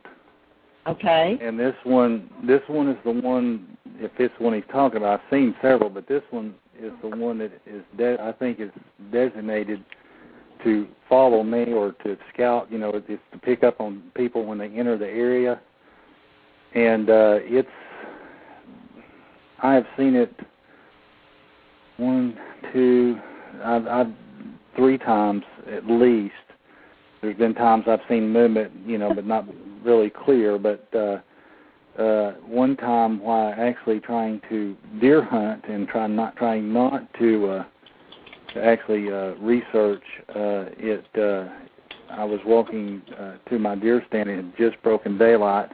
Okay. And this one is the one. If this one he's talking about, I've seen several, but this one is the one that is I think is designated to follow me or to scout. You know, it's to pick up on people when they enter the area. And I have seen it I've 3 times at least. There's been times I've seen movement, but not really clear. But one time while actually trying to deer hunt and trying not to actually research it, I was walking to my deer stand. It had just broken daylight,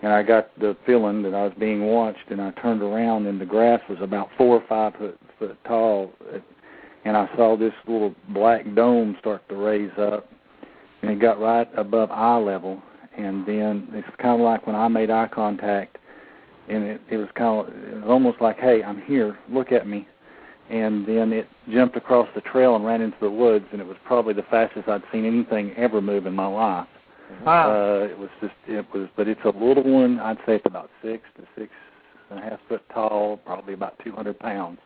and I got the feeling that I was being watched. And I turned around, and the grass was about 4 or 5 foot tall, and I saw this little black dome start to raise up, and it got right above eye level. And then it's kind of like when I made eye contact, and it was almost like, hey, I'm here, look at me. And then it jumped across the trail and ran into the woods, and it was probably the fastest I'd seen anything ever move in my life. Wow. But it's a little one. I'd say it's about 6 to 6.5 foot tall, probably about 200 pounds.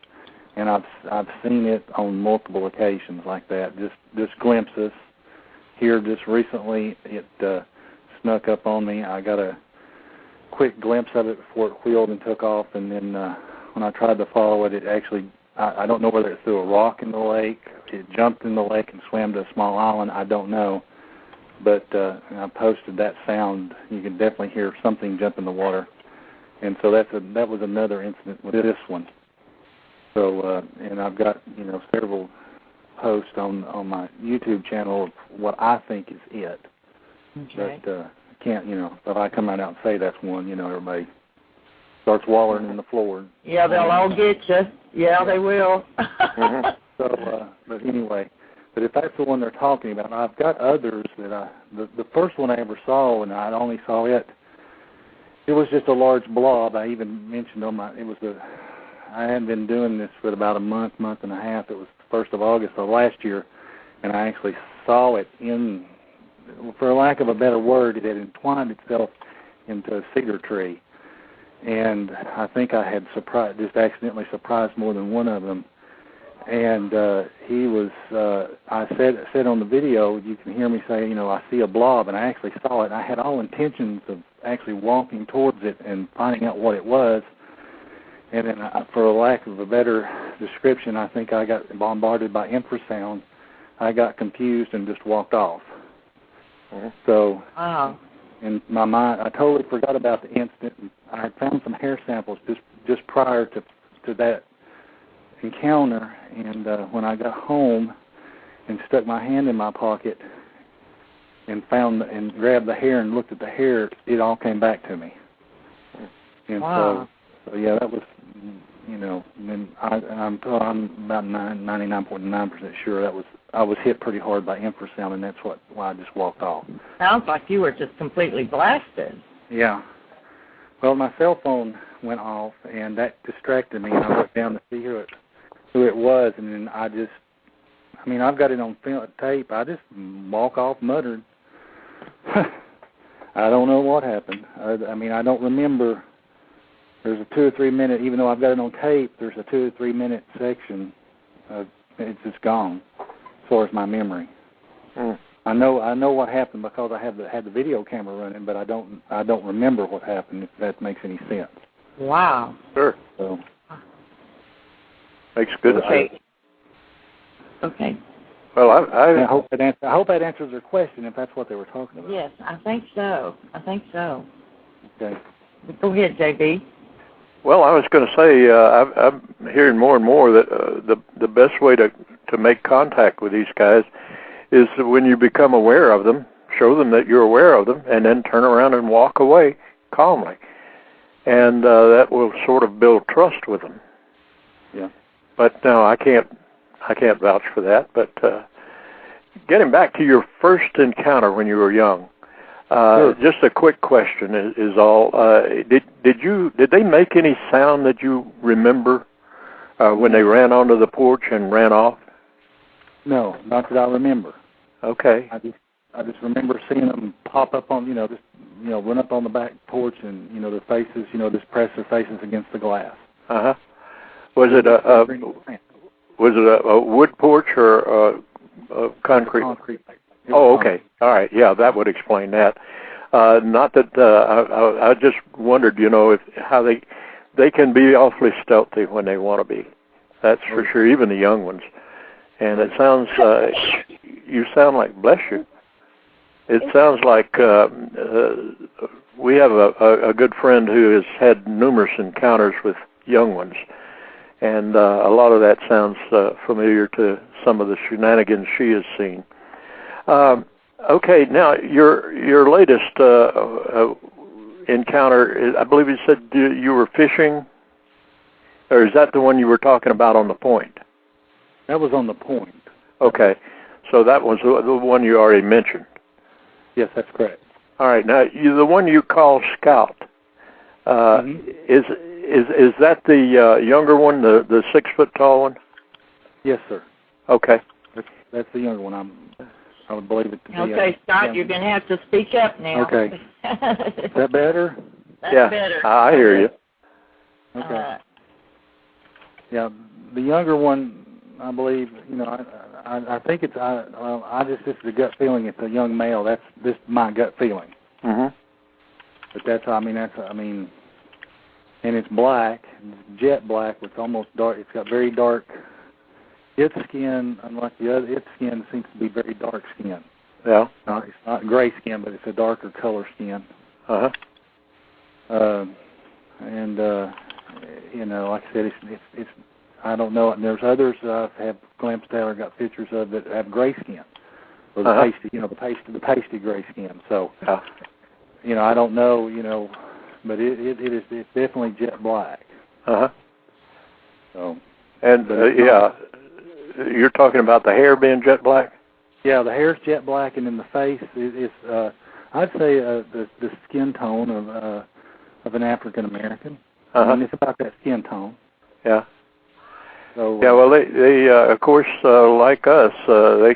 And I've seen it on multiple occasions like that. Just glimpses. Here, just recently, it snuck up on me. I got a quick glimpse of it before it wheeled and took off, and then when I tried to follow it, it actually, I don't know whether it threw a rock in the lake, it jumped in the lake and swam to a small island, I don't know. But I posted that sound. You can definitely hear something jump in the water. And so that was another incident with this one. So, and I've got, several posts on my YouTube channel of what I think is it. Okay. But I can't, if I come out and say that's one, everybody starts wallowing in the floor. Yeah, they'll all get you. Yeah, they will. So, but anyway, but if that's the one they're talking about, I've got others that the first one I ever saw, and I only saw it. It was just a large blob. I even mentioned I hadn't been doing this for about a month and a half. It was the 1st of August of last year, and I actually saw it for lack of a better word, it had entwined itself into a cedar tree. And I think I had just accidentally surprised more than one of them. And he was, I said on the video, you can hear me say, I see a blob, and I actually saw it. I had all intentions of actually walking towards it and finding out what it was. And then, for lack of a better description, I think I got bombarded by infrasound. I got confused and just walked off. So, in my mind, I totally forgot about the incident. I had found some hair samples just prior to that encounter, and when I got home and stuck my hand in my pocket and grabbed the hair and looked at the hair, it all came back to me. And so yeah, that was, and I'm about 99.9% sure I was hit pretty hard by infrasound, and that's why I just walked off. Sounds like you were just completely blasted. Yeah. Well, my cell phone went off, and that distracted me, and I looked down to see who it was, and then I've got it on tape. I just walk off muttered. I don't know what happened. I don't remember. There's a 2 or 3 minute, even though I've got it on tape, there's a 2 or 3 minute section. It's just gone as far as my memory. I know what happened because I had the video camera running, but I don't remember what happened, if that makes any sense. Wow. Sure. So makes good sense. Okay. Well, I hope that answers their question, if that's what they were talking about. Yes, I think so. Okay. Go ahead, JB. Well, I was going to say, I'm hearing more and more that the best way to make contact with these guys is when you become aware of them, show them that you're aware of them, and then turn around and walk away calmly. And that will sort of build trust with them. Yeah. But no, I can't vouch for that. But getting back to your first encounter when you were young, sure. Just a quick question is all. Did they make any sound that you remember when they ran onto the porch and ran off? No, not that I remember. Okay. I just remember seeing them pop up on, run up on the back porch and, their faces, just press their faces against the glass. Uh-huh. Was it a wood porch or a concrete? Concrete. Oh, okay. All right. Yeah, that would explain that. Not that I just wondered, how they can be awfully stealthy when they want to be. That's for sure. Even the young ones. And it sounds, you sound like, bless you. It sounds like we have a good friend who has had numerous encounters with young ones, and a lot of that sounds familiar to some of the shenanigans she has seen. Okay, now your latest encounter, I believe you said you were fishing, or is that the one you were talking about on the point? That was on the point. Okay, so that was the one you already mentioned. Yes, that's correct. All right, now the one you call Scout, is that the younger one, the 6 foot tall one? Yes, sir. Okay, that's the younger one. I would believe it to be. Okay, Scott, you're going to have to speak up now. Okay. Is that better? That's better. I hear you. Okay. Yeah, the younger one, I believe, I think it's, this is a gut feeling. It's a young male. That's my gut feeling. Mm-hmm. But and it's black, jet black. It's almost dark. It's got very dark. Its skin, unlike the other, its skin seems to be very dark skin. Yeah. It's not gray skin, but it's a darker color skin. Uh-huh. and like I said, it's I don't know. And there's others I've had glimpsed at or got pictures of that have gray skin, or the pasty, the pasty gray skin. So, I don't know, but it's definitely jet black. So. And you're talking about the hair being jet black? Yeah, the hair's jet black, and then the face is I'd say the skin tone of an African American. I mean, it's about that skin tone. Yeah. So, well, they of course, like us, they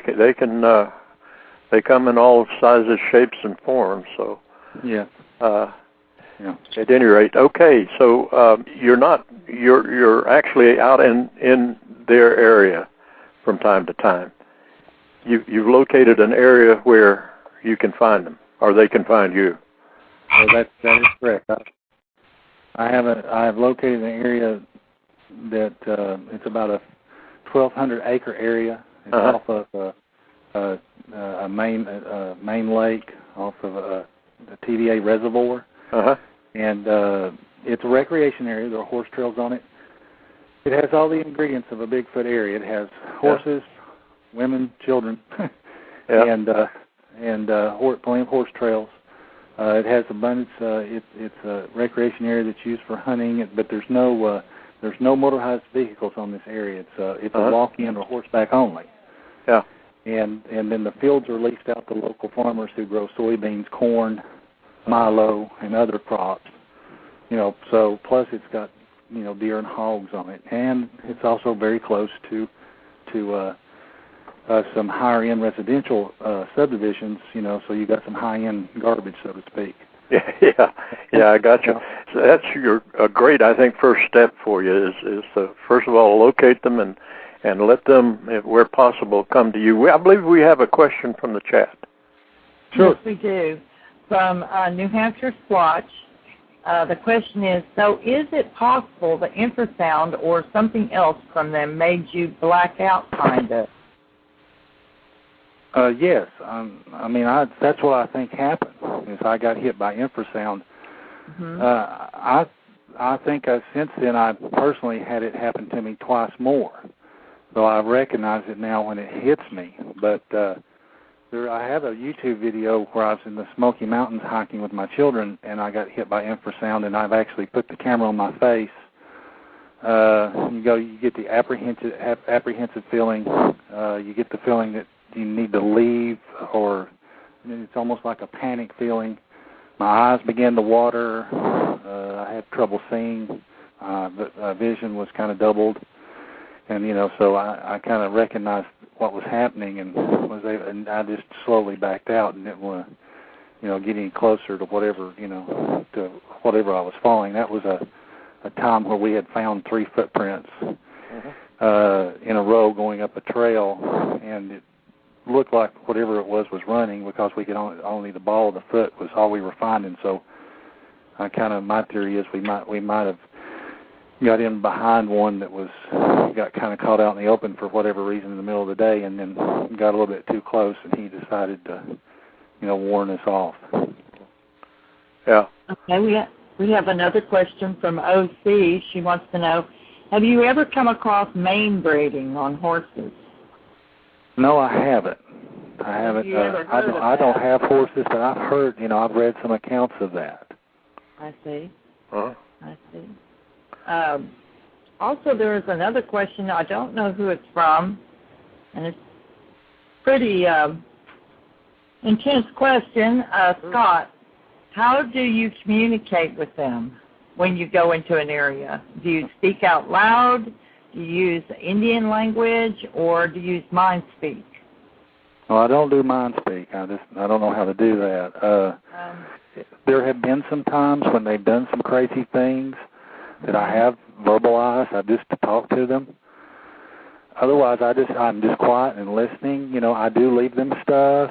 come in all sizes, shapes, and forms. So. Yeah. At any rate, okay. So you're actually out in their area from time to time. You've located an area where you can find them, or they can find you. Well, that is correct. I have located an area that it's about a 1,200 acre area. It's off of a main lake, off of the TVA reservoir, and it's a recreation area. There are horse trails on it. It has all the ingredients of a Bigfoot area. It has horses, women, children, and plenty of horse trails. It has abundance. It's a recreation area that's used for hunting, but there's no motorized vehicles on this area. It's a walk-in or horseback only. Yeah. And then the fields are leased out to local farmers who grow soybeans, corn, milo, and other crops. So plus it's got deer and hogs on it, and it's also very close to some higher-end residential subdivisions. So you got some high-end garbage, so to speak. Yeah, I got you. So that's a great, I think, first step for you is to first of all locate them and let them, where possible, come to you. I believe we have a question from the chat. Sure. Yes, we do. From New Hampshire Squatch. The question is, so is it possible the infrasound or something else from them made you black out, kind of? Yes. That's what I think happened, is I got hit by infrasound. I think since then I personally had it happen to me twice more. So I recognize it now when it hits me. But I have a YouTube video where I was in the Smoky Mountains hiking with my children, and I got hit by infrasound, and I've actually put the camera on my face. You get the apprehensive feeling. You get the feeling that you need to leave, or it's almost like a panic feeling. My eyes began to water. I had trouble seeing. Vision was kind of doubled. And, so I kind of recognized what was happening and I just slowly backed out and didn't want to, get any closer to whatever, to whatever I was following. That was a time where we had found 3 footprints in a row going up a trail, and it looked like whatever it was running, because we could only the ball of the foot was all we were finding. So my theory is we might have got in behind one that got kind of caught out in the open for whatever reason in the middle of the day, and then got a little bit too close, and he decided to, warn us off. Yeah. Okay, we have another question from OC. She wants to know, have you ever come across mane breeding on horses? No, I haven't. I haven't. I don't have horses, but I've heard, I've read some accounts of that. I see. I see. Also, there is another question. I don't know who it's from, and it's pretty intense question. Scott, how do you communicate with them when you go into an area? Do you speak out loud? Do you use Indian language, or do you use mind speak? Well, I don't do mind speak. I don't know how to do that. There have been some times when they've done some crazy things that I have verbalized. I just talk to them. Otherwise, I'm just quiet and listening. I do leave them stuff.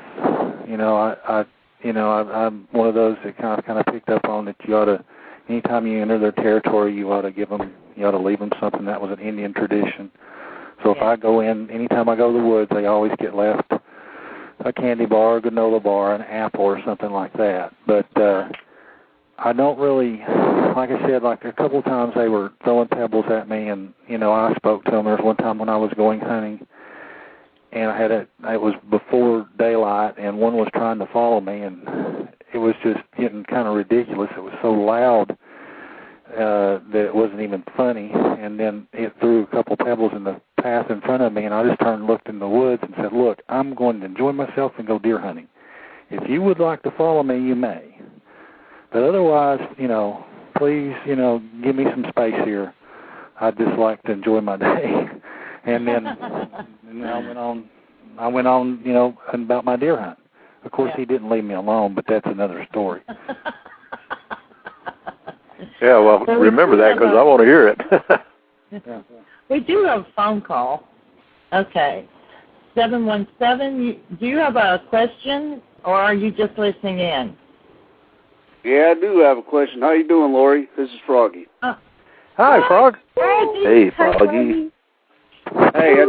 I'm one of those that kind of picked up on that you ought to, anytime you enter their territory, you ought to leave them something. That was an Indian tradition. So if I go in, anytime I go to the woods, they always get left a candy bar, a granola bar, an apple, or something like that. But I don't really, like I said, like a couple of times they were throwing pebbles at me, and I spoke to them. There was one time when I was going hunting, and it was before daylight, and one was trying to follow me, and it was just getting kind of ridiculous. It was so loud that it wasn't even funny, and then it threw a couple pebbles in the path in front of me, and I just turned and looked in the woods and said, look, I'm going to enjoy myself and go deer hunting. If you would like to follow me, you may. But otherwise, please, give me some space here. I'd just like to enjoy my day. And then I went on, about my deer hunt. Of course, he didn't leave me alone, but that's another story. Yeah, well, remember that because I want to hear it. Yeah. We do have a phone call. Okay. 717, do you have a question, or are you just listening in? Yeah, I do have a question. How you doing, Lori? This is Froggy. Hi, Frog. Hey, Froggy. Hey,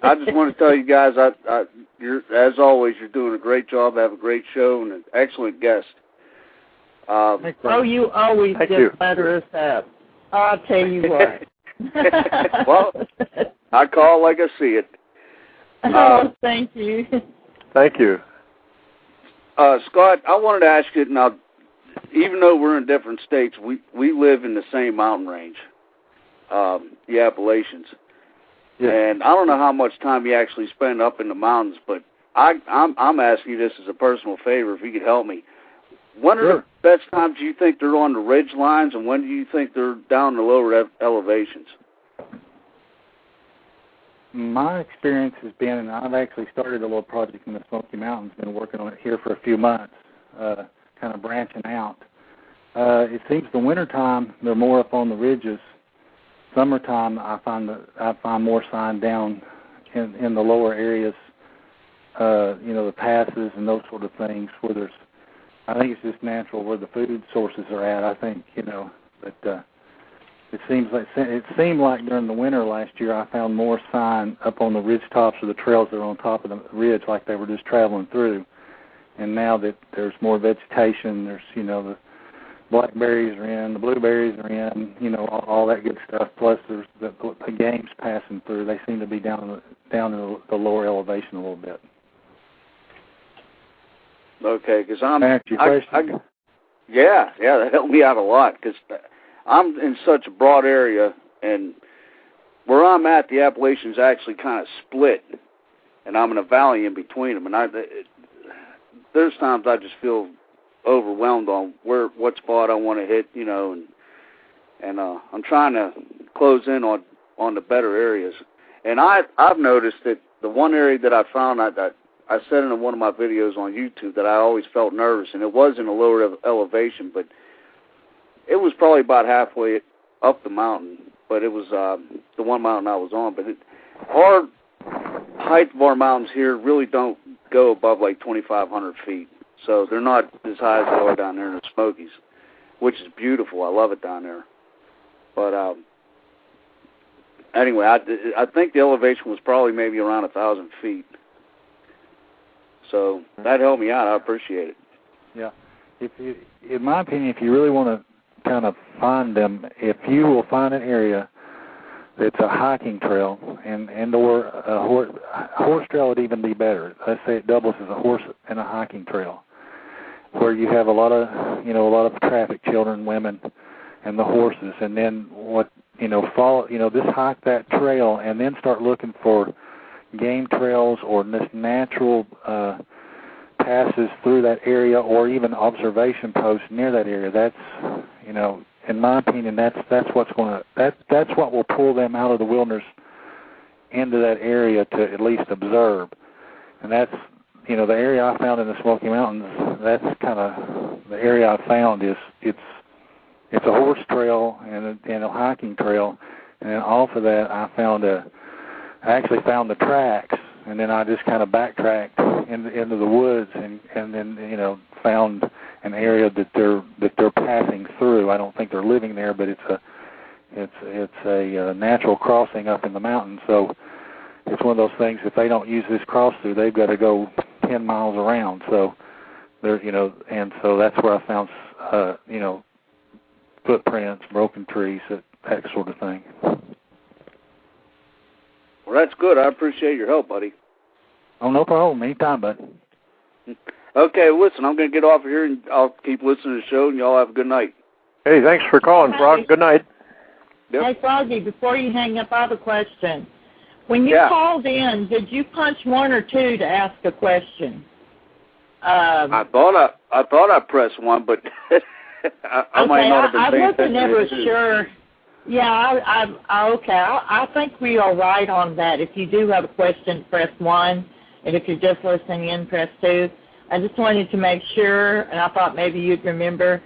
I just want to tell you guys, you're, as always, you're doing a great job. Have a great show and an excellent guest. You always get better at that. I'll tell you what. Well, I call like I see it. Thank you. Thank you. Scott, I wanted to ask you, now, even though we're in different states, we live in the same mountain range, the Appalachians. Yeah. And I don't know how much time you actually spend up in the mountains, but I'm asking you this as a personal favor, if you could help me. When are the best times do you think they're on the ridge lines, and when do you think they're down the lower elevations? My experience has been, and I've actually started a little project in the Smoky Mountains, been working on it here for a few months, kind of branching out. It seems the wintertime, they're more up on the ridges. Summertime, I find more sign down in the lower areas, the passes and those sort of things where there's, I think it's just natural where the food sources are at. I think, but it seemed like during the winter last year I found more sign up on the ridge tops or the trails that are on top of the ridge, like they were just traveling through. And now that there's more vegetation, there's the blackberries are in, the blueberries are in, all that good stuff. Plus there's the game's passing through. They seem to be down in the lower elevation a little bit. Okay, because yeah, that helped me out a lot, because I'm in such a broad area, and where I'm at, the Appalachians actually kind of split, and I'm in a valley in between them, and there's times I just feel overwhelmed on what spot I want to hit, and I'm trying to close in on the better areas, and I've noticed that the one area that I found I said in one of my videos on YouTube that I always felt nervous, and it was in a lower elevation, but it was probably about halfway up the mountain, but it was the one mountain I was on. But our height of our mountains here really don't go above like 2,500 feet, so they're not as high as they are down there in the Smokies, which is beautiful. I love it down there. But anyway, I think the elevation was probably maybe around 1,000 feet. So that helped me out. I appreciate it. Yeah. In my opinion, if you really want to kind of find them, if you will find an area that's a hiking trail and or a horse trail would even be better. Let's say it doubles as a horse and a hiking trail, where you have a lot of traffic, children, women, and the horses, and then follow, just hike that trail and then start looking for game trails or this natural passes through that area, or even observation posts near that area. That's, in my opinion, that's what will pull them out of the wilderness into that area to at least observe. And that's, the area I found in the Smoky Mountains. That's kind of the area I found is it's a horse trail and a hiking trail, and then off of that I actually found the tracks, and then I just kind of backtracked into the woods, and then found an area that they're passing through. I don't think they're living there, but it's a natural crossing up in the mountains. So it's one of those things. If they don't use this cross through, they've got to go 10 miles around. So there's, and so that's where I found, footprints, broken trees, that sort of thing. Well, that's good. I appreciate your help, buddy. Oh, no problem. Anytime, bud. Okay, listen, I'm going to get off of here, and I'll keep listening to the show, and y'all have a good night. Hey, thanks for calling, Frog. Good night. Yep. Hey, Froggy, before you hang up, I have a question. When you called in, did you punch 1 or 2 to ask a question? I thought I pressed 1, but I might not have been paying attention. I wasn't ever sure. Yeah, okay. I think we are right on that. If you do have a question, press 1, and if you're just listening in, press 2. I just wanted to make sure, and I thought maybe you'd remember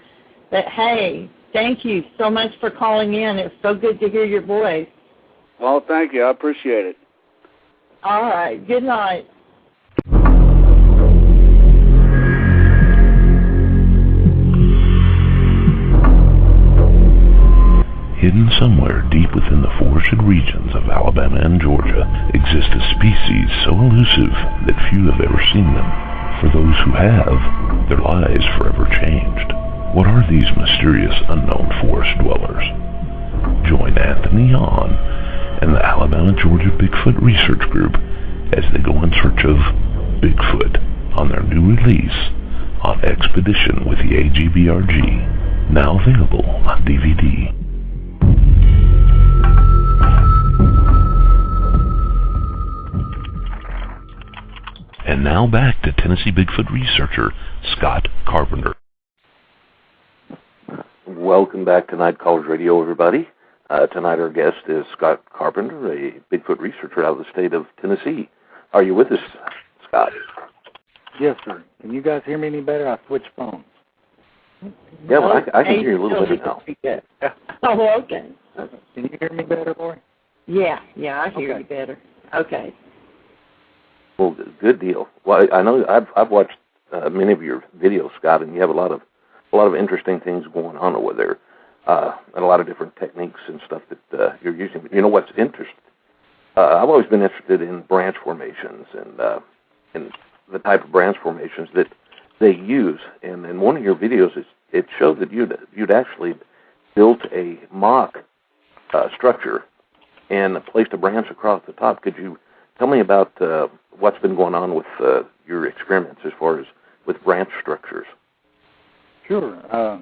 that, hey, thank you so much for calling in. It was so good to hear your voice. Well, thank you. I appreciate it. All right. Good night. Hidden somewhere deep within the forested regions of Alabama and Georgia exists a species so elusive that few have ever seen them. For those who have, their lives forever changed. What are these mysterious unknown forest dwellers? Join Anthony Hahn and the Alabama-Georgia Bigfoot Research Group as they go in search of Bigfoot on their new release on Expedition with the AGBRG, now available on DVD. And now back to Tennessee Bigfoot researcher Scott Carpenter. Welcome back to Night Callers Radio, everybody. Tonight our guest is Scott Carpenter, a Bigfoot researcher out of the state of Tennessee. Are you with us, Scott? Yes, sir. Can you guys hear me any better? I switched phones. Yeah, well, I can hear you a little better now. Yeah. Oh, okay. Can you hear me better, Lori? Yeah, I hear you better. Okay. Well, good deal. Well, I know I've watched many of your videos, Scott, and you have a lot of interesting things going on over there, and a lot of different techniques and stuff that you're using. But you know what's interesting? I've always been interested in branch formations and the type of branch formations that they use. And in one of your videos, it showed that you'd actually built a mock structure and placed a branch across the top. Could you tell me about what's been going on with your experiments as far as with branch structures? Sure.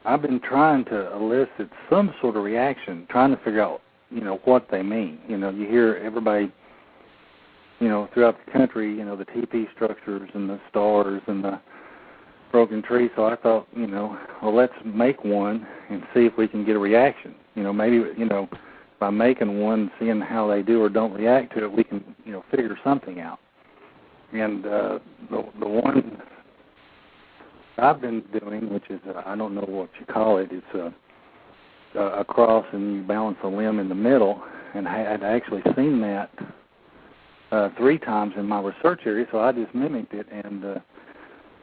I've been trying to elicit some sort of reaction, trying to figure out, what they mean. You hear everybody, throughout the country, the TP structures and the stars and the broken trees. So I thought, well, let's make one and see if we can get a reaction. Maybe, by making one, seeing how they do or don't react to it, we can, figure something out. And the one I've been doing, which is, I don't know what you call it, it's a cross and you balance a limb in the middle, and I had actually seen that 3 times in my research area, so I just mimicked it, and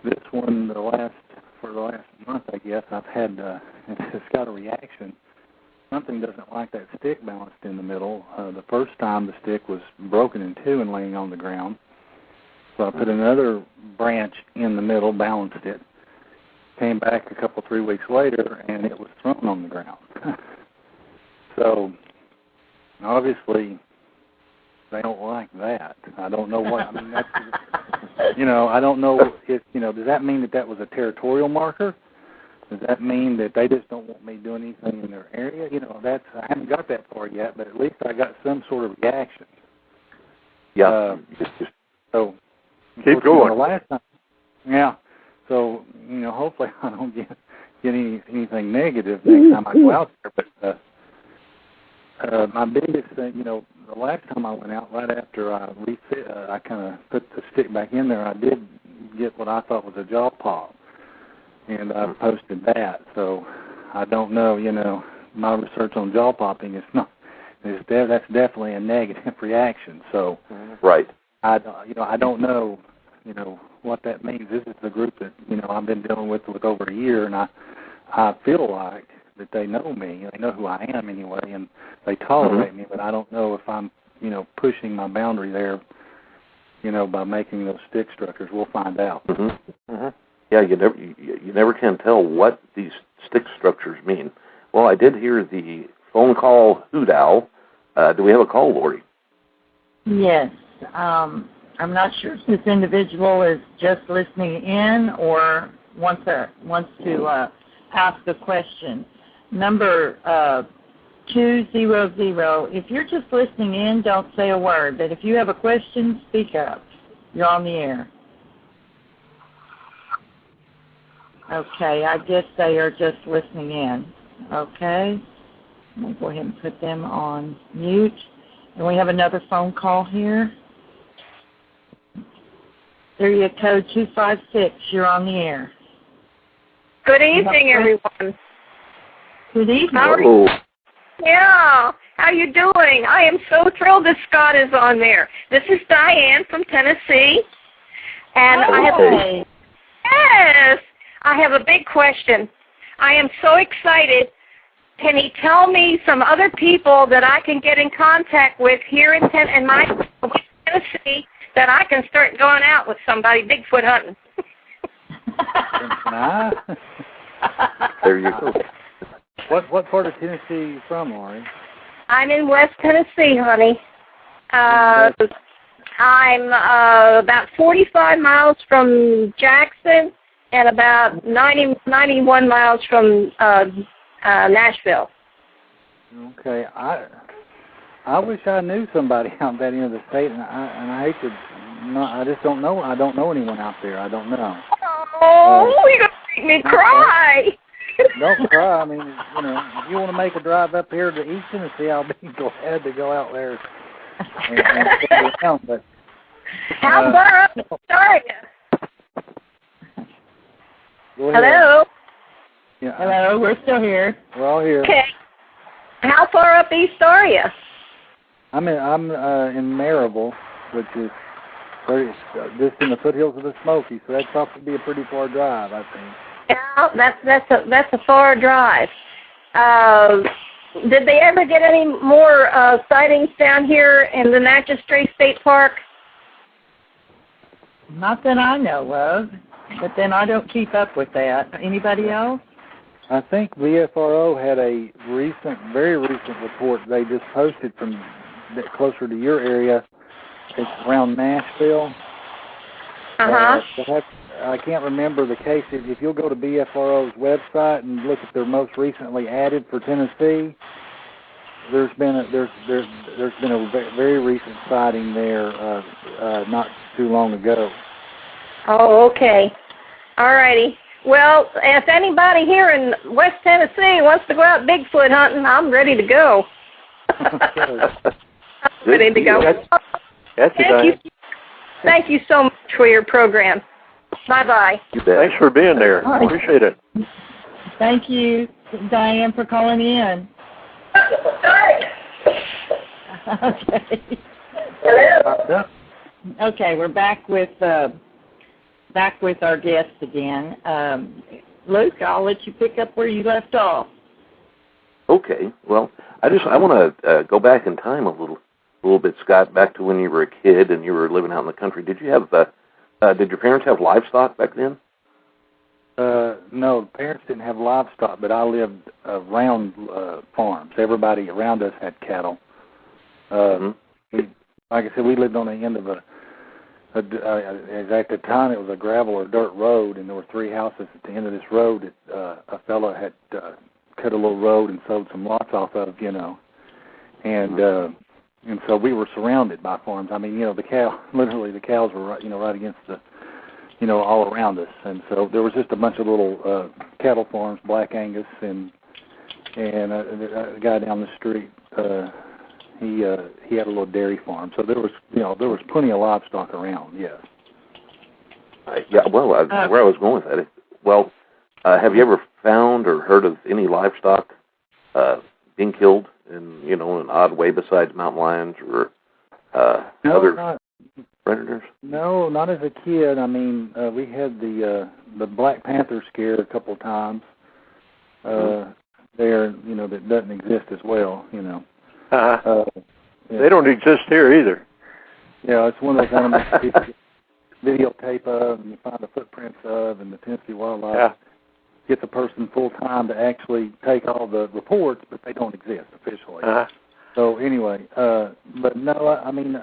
this one, for the last month, I guess, I've had, it's got a reaction. Something doesn't like that stick balanced in the middle. The first time the stick was broken in 2 and laying on the ground. So I put another branch in the middle, balanced it, came back 3 weeks later, and it was thrown on the ground. So obviously they don't like that. I don't know what, that's, I don't know if, does that mean that was a territorial marker? Does that mean that they just don't want me doing anything in their area? I haven't got that far yet, but at least I got some sort of reaction. Yeah. So keep going. The last time, yeah. So hopefully I don't get anything negative next time I go out there. But my biggest thing, the last time I went out, right after I refit, I kind of put the stick back in there. I did get what I thought was a jaw pop. And I posted that, so I don't know. My research on jaw popping is not. That's definitely a negative reaction. So, right. I don't know. What that means. This is the group that I've been dealing with over a year, and I feel like that they know me. They know who I am anyway, and they tolerate me. But I don't know if I'm pushing my boundary there. by making those stick structures. We'll find out. Mm-hmm. Mm-hmm. Yeah, you never can tell what these stick structures mean. Well, I did hear the phone call hoot owl. Do we have a call, Lori? Yes. I'm not sure if this individual is just listening in or wants to ask a question. Number 200. If you're just listening in, don't say a word. But if you have a question, speak up. You're on the air. Okay, I guess they are just listening in. Okay. We'll go ahead and put them on mute. And we have another phone call here. Area code 256. You're on the air. Good evening, everyone. Good evening. How are you? Yeah. How you doing? I am so thrilled that Scott is on there. This is Diane from Tennessee, and I have a big question. I am so excited. Can he tell me some other people that I can get in contact with here in Tennessee that I can start going out with somebody Bigfoot hunting? There you go. What part of Tennessee are you from, Lori? I'm in West Tennessee, honey. I'm about 45 miles from Jackson and about 91 miles from Nashville. Okay, I wish I knew somebody out that end of the state, and I hate to. I just don't know. I don't know anyone out there. I don't know. Oh, you're gonna make me cry. Don't cry. I mean, if you want to make a drive up here to East Tennessee, I'll be glad to go out there and stay around. But how far up are you? Hello. Yeah. Hello, we're still here. We're all here. Okay. How far up east are you? I'm in Maryville, which is just in the foothills of the Smokies, so that'd probably be a pretty far drive, I think. Yeah, that's a far drive. Did they ever get any more sightings down here in the Natchez Trace State Park? Not that I know of, but then I don't keep up with that. Anybody else? I think VFRO had a very recent report they just posted from closer to your area. It's around Nashville. I can't remember the case. If you'll go to BFRO's website and look at their most recently added for Tennessee, there's been a very recent sighting there not too long ago. Oh, okay. All righty. Well, if anybody here in West Tennessee wants to go out Bigfoot hunting, I'm ready to go. I'm ready to go. Thank you so much for your program. Bye-bye. Thanks for being there. Appreciate it. Thank you, Diane, for calling in. Okay. Okay, we're back with our guest again. Luke, I'll let you pick up where you left off. Okay. Well, I want to go back in time a little bit, Scott, back to when you were a kid and you were living out in the country. Did you have did your parents have livestock back then? No, parents didn't have livestock, but I lived around farms. Everybody around us had cattle. Like I said, we lived on the end of at the time it was a gravel or dirt road, and there were 3 houses at the end of this road that a fellow had cut a little road and sold some lots off of, and so we were surrounded by farms. I mean, the cows were right against the, all around us, and so there was just a bunch of little cattle farms, Black Angus, and a guy down the street. He had a little dairy farm, so there was plenty of livestock around. Yes. Yeah. Well, where I was going with that. Well, have you ever found or heard of any livestock being killed in an odd way besides mountain lions or other predators? No, not as a kid. I mean, we had the Black Panther scare a couple of times. There, that doesn't exist as well. They don't exist here either. Yeah, it's one of those animals that people videotape of and you find the footprints of, and the Tennessee Wildlife gets a person full-time to actually take all the reports, but they don't exist officially. So anyway, but no, I mean,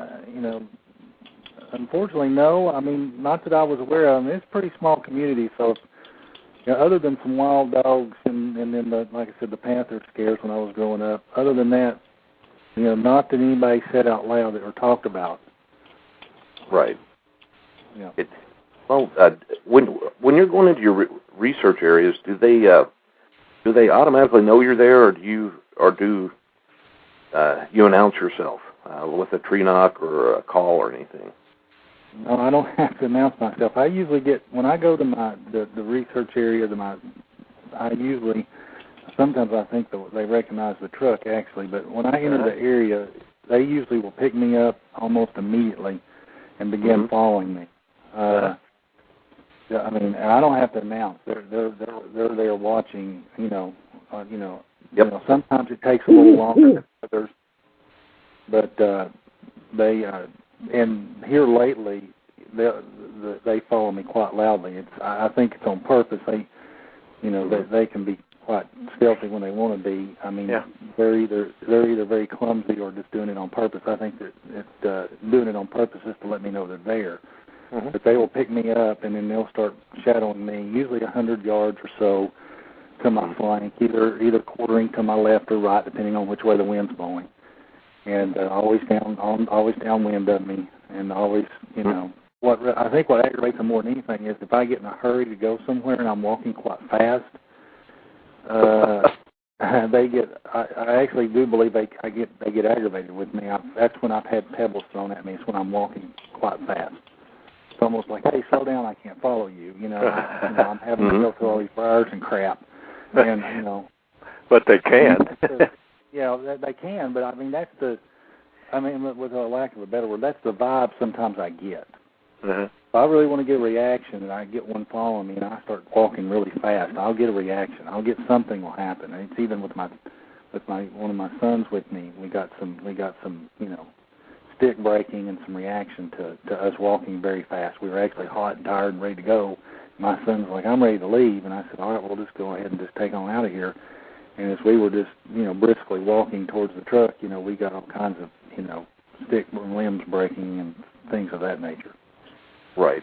unfortunately, no. I mean, not that I was aware of. I mean, it's a pretty small community, so other than some wild dogs and then, like I said, the panther scares when I was growing up, other than that, not that anybody said out loud that or talked about. Right. Yeah. When you're going into your research areas, do they automatically know you're there, or do you announce yourself with a tree knock or a call or anything? No, I don't have to announce myself. I usually get, when I go to the research area, sometimes I think they recognize the truck actually, but when I enter the area, they usually will pick me up almost immediately and begin following me. I mean, and I don't have to announce. They're there watching. Sometimes it takes a little longer than others, but they and here lately they follow me quite loudly. I think it's on purpose. They can be quite stealthy when they want to be. I mean, they're either very clumsy or just doing it on purpose. I think that doing it on purpose is to let me know they're there. But they will pick me up, and then they'll start shadowing me, usually 100 yards or so to my flank, either quartering to my left or right, depending on which way the wind's blowing. And always downwind of me, and always, I think what aggravates them more than anything is if I get in a hurry to go somewhere and I'm walking quite fast, I actually do believe they get aggravated with me. That's when I've had pebbles thrown at me. It's when I'm walking quite fast. It's almost like, hey, slow down, I can't follow you. I'm having to go through all these briars and crap. And, But they can. They can, but I mean, with a lack of a better word, that's the vibe sometimes I get. If I really want to get a reaction and I get one following me and I start walking really fast, I'll get a reaction. I'll get something will happen. And it's even with one of my sons with me. We got some stick breaking and some reaction to us walking very fast. We were actually hot and tired and ready to go. My son's like, I'm ready to leave, and I said, all right, we'll just go ahead and just take on out of here. And as we were just briskly walking towards the truck, we got all kinds of stick limbs breaking and things of that nature. Right.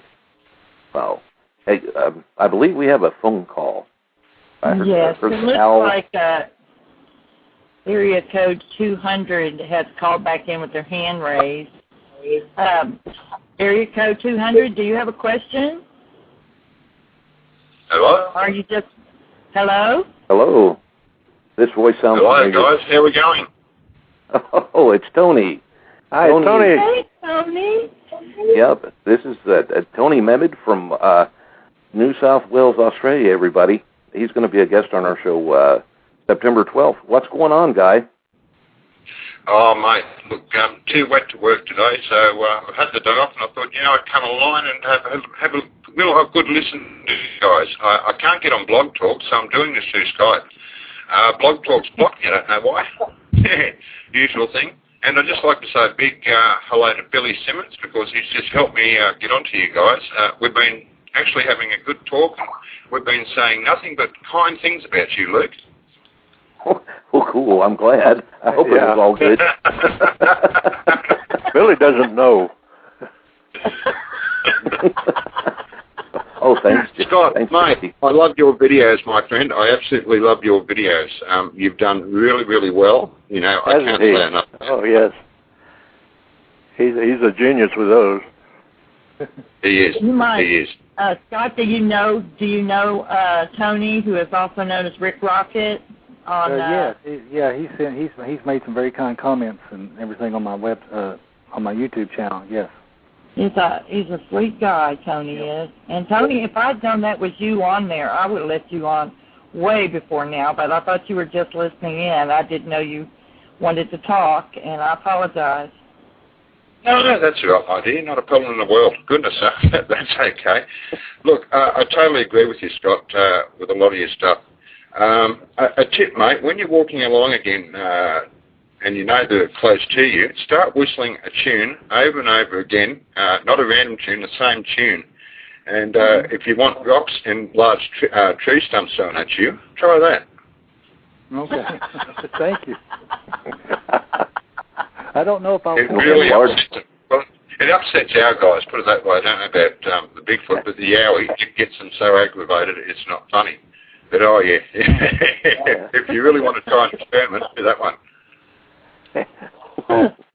Wow. Hey, I believe we have a phone call. Yes, it looks like area code 200 has called back in with their hand raised. Area code 200, do you have a question? Hello? Are you just... Hello? Hello. This voice sounds familiar. Hello, guys. How are we going? Oh, it's Tony. Hi, Tony. Hey, Tony. Yep, this is Tony Mehmed from New South Wales, Australia, everybody. He's going to be a guest on our show September 12th. What's going on, guy? Oh, mate, look, too wet to work today, so I had the day off, and I thought, I'd come along and have a good listen to you guys. I can't get on Blog Talk, so I'm doing this through Skype. Blog Talk's blocked, I don't know why. Usual thing. And I'd just like to say a big hello to Billy Simmons, because he's just helped me get onto you guys. We've been actually having a good talk, and we've been saying nothing but kind things about you, Luke. Well, cool. I'm glad. I hope it was all good. Billy doesn't know. Oh, thanks. Scott, thanks, mate, I love your videos, my friend. I absolutely love your videos. You've done really, really well. I can't say enough. Oh, yes. He's a genius with those. He is. You might. He is. Scott, do you know Tony, who is also known as Rick Rocket? Yes, he's made some very kind comments and everything on my on my YouTube channel. Yes. He's a sweet guy, Tony is. And Tony, if I'd known that was you on there, I would have let you on way before now, but I thought you were just listening in. I didn't know you wanted to talk, and I apologize. No, that's the right idea. Not a problem in the world. Goodness, that's okay. Look, I totally agree with you, Scott, with a lot of your stuff. A tip, mate, when you're walking along again and you know they're close to you, start whistling a tune over and over again, not a random tune, the same tune. And if you want rocks and large tree stumps thrown at you, try that. Okay. Thank you. I don't know if I'll... It really it upsets our guys, put it that way. I don't know about the Bigfoot, but the Yowie, it gets them so aggravated it's not funny. But oh yeah, if you really want to try an experiment, do that one.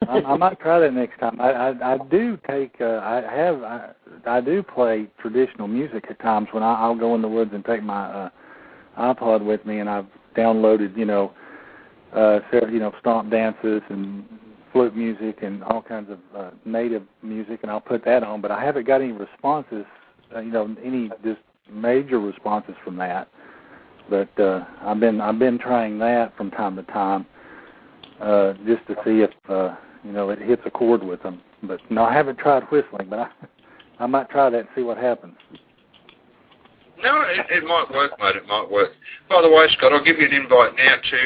I might try that next time. I do take I do play traditional music at times when I'll go in the woods and take my iPod with me, and I've downloaded stomp dances and flute music and all kinds of native music, and I'll put that on. But I haven't got any responses, any just major responses from that. But I've been trying that from time to time, just to see if it hits a chord with them. But no, I haven't tried whistling, but I might try that and see what happens. No, it might work, mate. It might work. By the way, Scott, I'll give you an invite now to,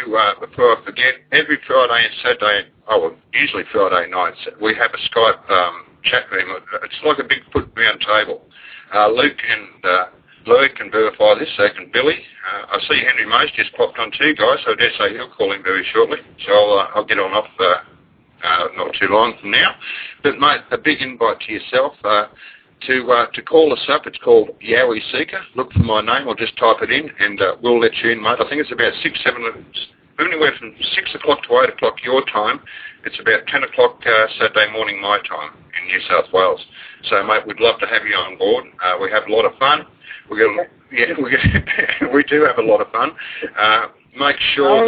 before I forget, every Friday and Saturday, usually Friday nights, we have a Skype chat room. It's like a Bigfoot round table. Luke can verify this, so can Billy. I see Henry Mays just popped on too, guys, so I dare say he'll call in very shortly. So I'll get on off not too long from now. But, mate, a big invite to yourself to call us up. It's called Yowie Seeker. Look for my name, or just type it in, and we'll let you in, mate. I think it's about 6-7, anywhere from 6 o'clock to 8 o'clock your time. It's about 10 o'clock Saturday morning my time in New South Wales. So, mate, we'd love to have you on board. We have a lot of fun. We do have a lot of fun. Make sure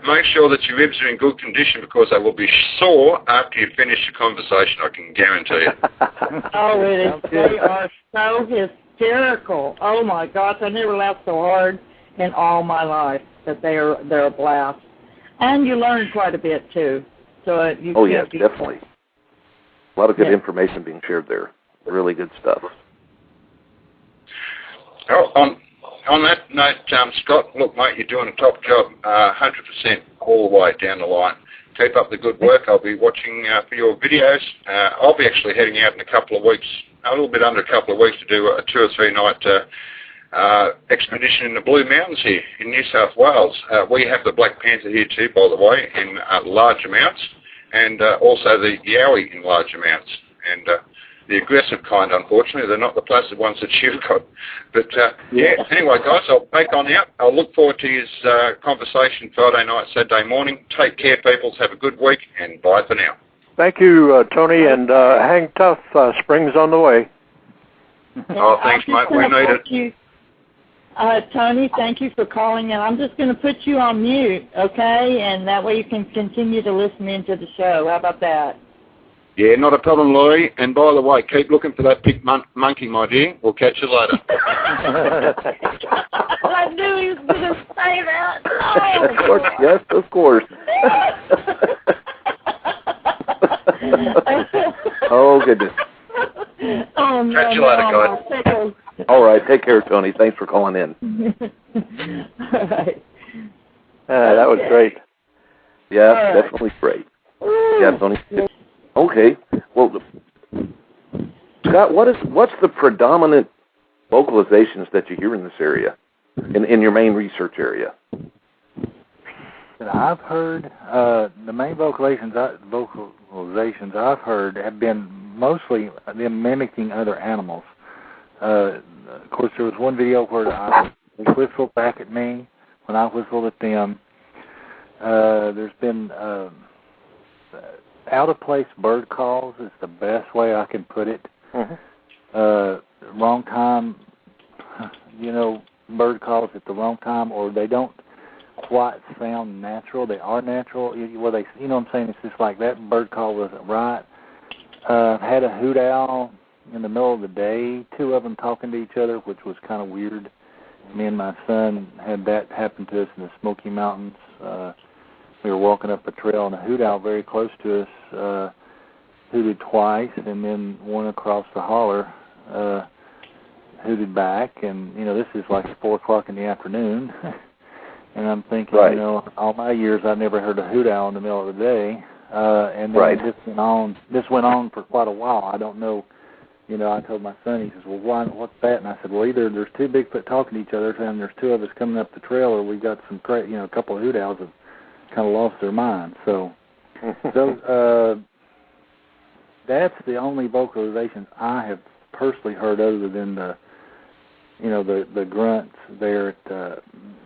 make sure that your ribs are in good condition, because they will be sore after you finish the conversation, I can guarantee you. Oh, it is. They are so hysterical. Oh, my gosh. I never laughed so hard in all my life. That they're a blast. And you learn quite a bit, too. So Definitely. A lot of good information being shared there. Really good stuff. Oh, on that note, Scott, look, mate, you're doing a top job, 100% all the way down the line. Keep up the good work. I'll be watching for your videos. I'll be actually heading out in a couple of weeks, a little bit under a couple of weeks, to do a 2 or 3 night expedition in the Blue Mountains here in New South Wales. We have the black panther here too, by the way, in large amounts, and also the yowie in large amounts. And the aggressive kind, unfortunately, they're not the placid ones that you've got. But, anyway, guys, I'll back on out. I'll look forward to his conversation Friday night, Saturday morning. Take care, peoples. Have a good week, and bye for now. Thank you, Tony, and hang tough. Spring's on the way. Oh, thanks, mate. We need it. Tony, thank you for calling in. I'm just going to put you on mute, okay? And that way you can continue to listen into the show. How about that? Yeah, not a problem, Laurie. And by the way, keep looking for that pink monkey, my dear. We'll catch you later. I knew he was going to say that. Oh, of course, yes, of course. Oh, goodness. Oh, no, catch you later, guys. All right, take care, Tony. Thanks for calling in. All right. That was great. Yeah, definitely great. Yeah, Tony. Okay. Well, Scott, what's the predominant vocalizations that you hear in this area, in your main research area? I've heard the main vocalizations I've heard have been mostly them mimicking other animals. Of course, there was one video where they whistled back at me when I whistled at them. There's been out-of-place bird calls is the best way I can put it. Mm-hmm. Wrong time, bird calls at the wrong time, or they don't quite sound natural. They are natural. Well, what I'm saying? It's just like that bird call wasn't right. Had a hoot owl in the middle of the day, 2 of them talking to each other, which was kind of weird. Me and my son had that happen to us in the Smoky Mountains. We were walking up a trail, and a hoot owl very close to us hooted twice, and then one across the holler hooted back. And, this is like 4 o'clock in the afternoon. And I'm thinking, you know, all my years I never heard a hoot owl in the middle of the day. And then this went on for quite a while. I don't know, you know, I told my son, he says, well, what's that? And I said, well, either there's two Bigfoot talking to each other and there's two of us coming up the trail, or we've got some, you know, a couple of hoot owls that kind of lost their minds. So, that's the only vocalizations I have personally heard, other than the, you know, the grunts there at,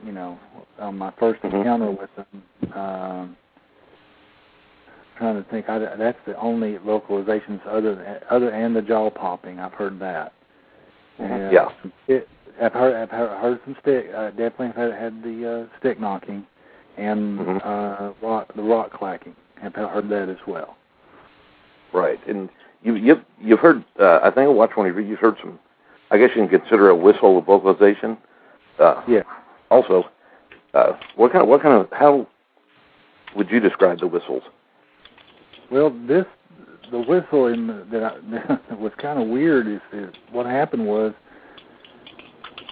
you know, on my first encounter with them. Trying to think, that's the only vocalizations other and the jaw popping. I've heard that. And I've heard some stick. Definitely had the stick knocking and the rock clacking. I've heard that as well. Right, and you've heard. I think I watched one of you. You've heard some. I guess you can consider a whistle a vocalization. Yeah. Also, what kind of how would you describe the whistles? Well, the whistle that was kind of weird is what happened was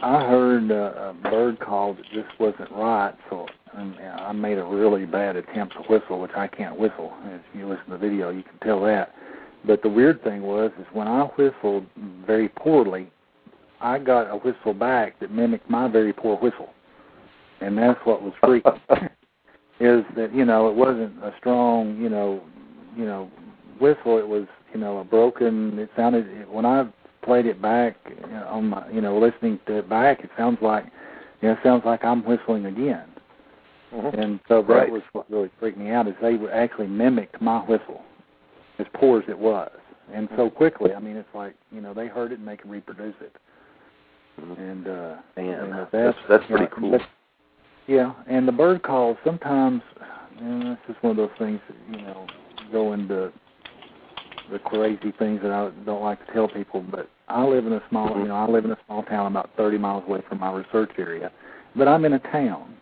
I heard a bird call that just wasn't right, so I made a really bad attempt to whistle, which I can't whistle. If you listen to the video, you can tell that. But the weird thing was when I whistled very poorly, I got a whistle back that mimicked my very poor whistle, and that's what was freaky. Is that, you know, it wasn't a strong, you know, whistle. It was, you know, a broken. It sounded, when I played it back on my, you know, listening to it back, it sounds like, you know, it sounds like I'm whistling again. And so that was what really freaked me out, is they actually mimicked my whistle, as poor as it was, and so quickly. I mean, it's like, you know, they heard it and they can reproduce it. And that's pretty cool. But, yeah, and the bird calls sometimes. It's just one of those things that, you know, go into the crazy things that I don't like to tell people. But I live in a small, you know, I live in a small town about 30 miles away from my research area. But I'm in a town.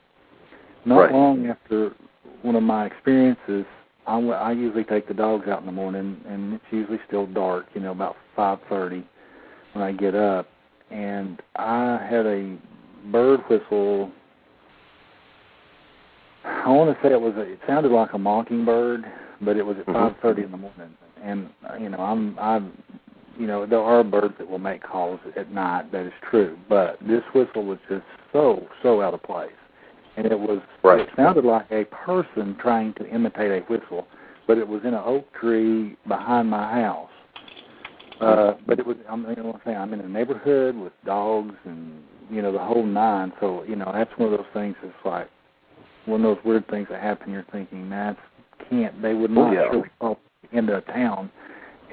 Not long after one of my experiences, I usually take the dogs out in the morning, and it's usually still dark, you know, about 5:30 when I get up. And I had a bird whistle. I want to say it sounded like a mockingbird, but it was at 5:30 in the morning. And you know, you know, there are birds that will make calls at night. That is true, but this whistle was just so out of place, and it was. It sounded like a person trying to imitate a whistle, but it was in an oak tree behind my house. But it was. I'm in a neighborhood with dogs and, you know, the whole nine. So, you know, that's one of those things. It's like one of those weird things that happen. You're thinking, they would not surely fall into a town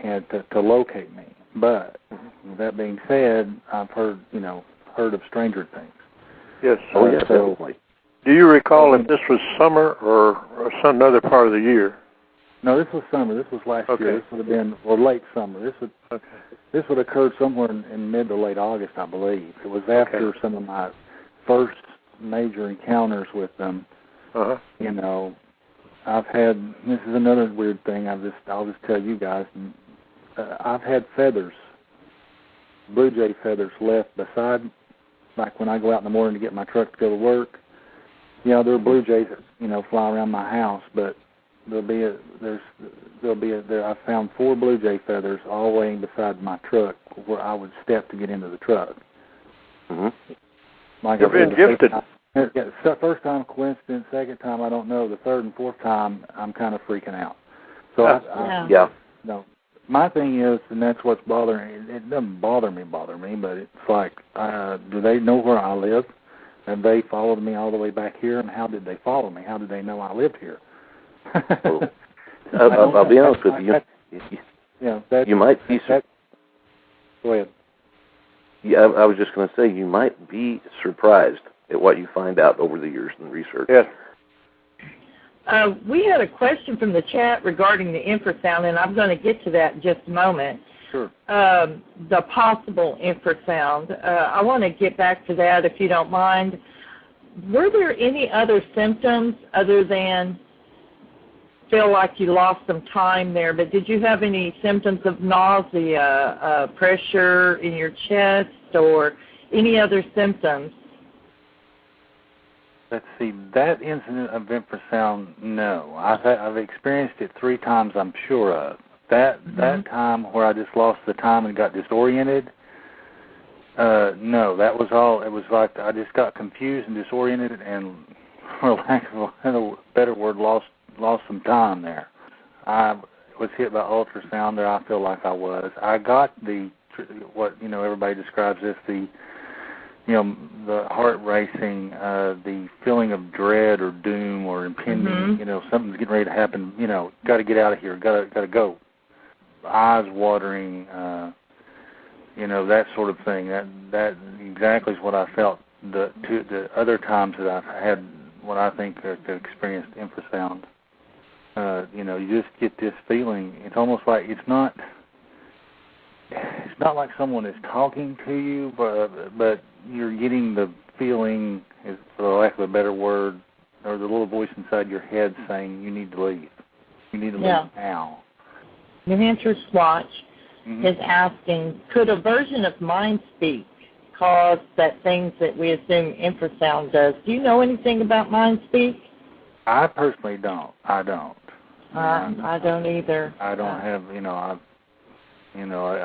and to locate me. But with that being said, I've heard of stranger things. Yes. Definitely. Do you recall if this was summer or some other part of the year? No, this was summer. This was last year. This would have been late summer. This would occur somewhere in mid to late August, I believe. It was after some of my first major encounters with them. You know, I've had, this is another weird thing. I'll just tell you guys. I've had feathers, blue jay feathers, left beside, like when I go out in the morning to get my truck to go to work. You know, there are blue jays that, you know, fly around my house, but I found 4 blue jay feathers all laying beside my truck where I would step to get into the truck. Like You've been gifted. First time coincidence, second time I don't know, the third and fourth time I'm kind of freaking out. So no, my thing is, and that's what's bothering me. It doesn't bother me, but it's like, do they know where I live? And they followed me all the way back here, and how did they follow me? How did they know I lived here? I'll be honest with you. You might be. Go ahead. Yeah, I was just going to say, you might be surprised at what you find out over the years in research. Yes. We had a question from the chat regarding the infrasound, and I'm going to get to that in just a moment. Sure. The possible infrasound. I want to get back to that, if you don't mind. Were there any other symptoms other than feel like you lost some time there, but did you have any symptoms of nausea, pressure in your chest, or any other symptoms? Let's see, that incident of infrasound, no. I've experienced it 3 times, I'm sure of. That time where I just lost the time and got disoriented, no, that was all. It was like I just got confused and disoriented, and for lack of a better word, lost some time there. I was hit by ultrasound there. I feel like I was. I got what everybody describes as the heart racing, the feeling of dread or doom or impending. Something's getting ready to happen. Got to get out of here. Got to go. Eyes watering. That sort of thing. That exactly is what I felt. The other times that I've had what I think experienced infrasound. You just get this feeling. It's almost like it's not like someone is talking to you, but you're getting the feeling, for the lack of a better word, or the little voice inside your head saying you need to leave. You need to leave now. New Hampshire Swatch is asking, could a version of mind speak cause that things that we assume infrasound does? Do you know anything about mind speak? I personally don't. I don't. I don't either. I don't have, I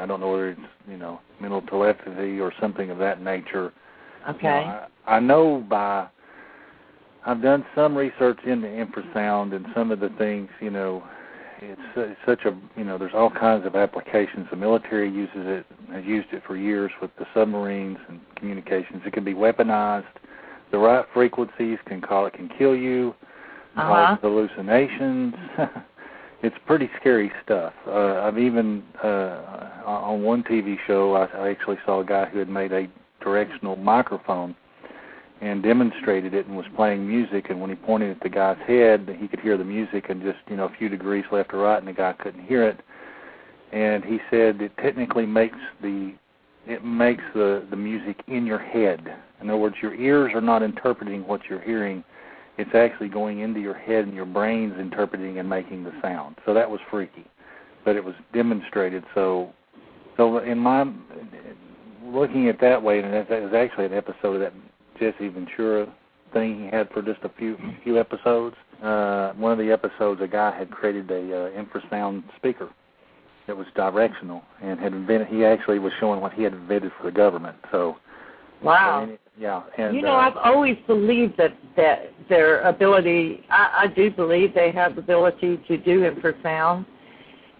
don't know whether it's, mental telepathy or something of that nature. Okay. I know I've done some research into infrasound and some of the things, it's such a, there's all kinds of applications. The military uses it, has used it for years with the submarines and communications. It can be weaponized. The right frequencies can kill you, cause hallucinations. It's pretty scary stuff. I've even, on one TV show, I actually saw a guy who had made a directional microphone and demonstrated it and was playing music, and when he pointed at the guy's head, he could hear the music and just, a few degrees left or right, and the guy couldn't hear it. And he said it technically makes the music in your head. In other words, your ears are not interpreting what you're hearing. It's actually going into your head and your brain's interpreting and making the sound. So that was freaky. But it was demonstrated. So in my looking at that way, and that was actually an episode of that Jesse Ventura thing he had for just a few episodes. One of the episodes, a guy had created a infrasound speaker that was directional and had invented. He actually was showing what he had invented for the government. So, wow. Yeah, and I've always believed that their ability. I do believe they have the ability to do infrasound,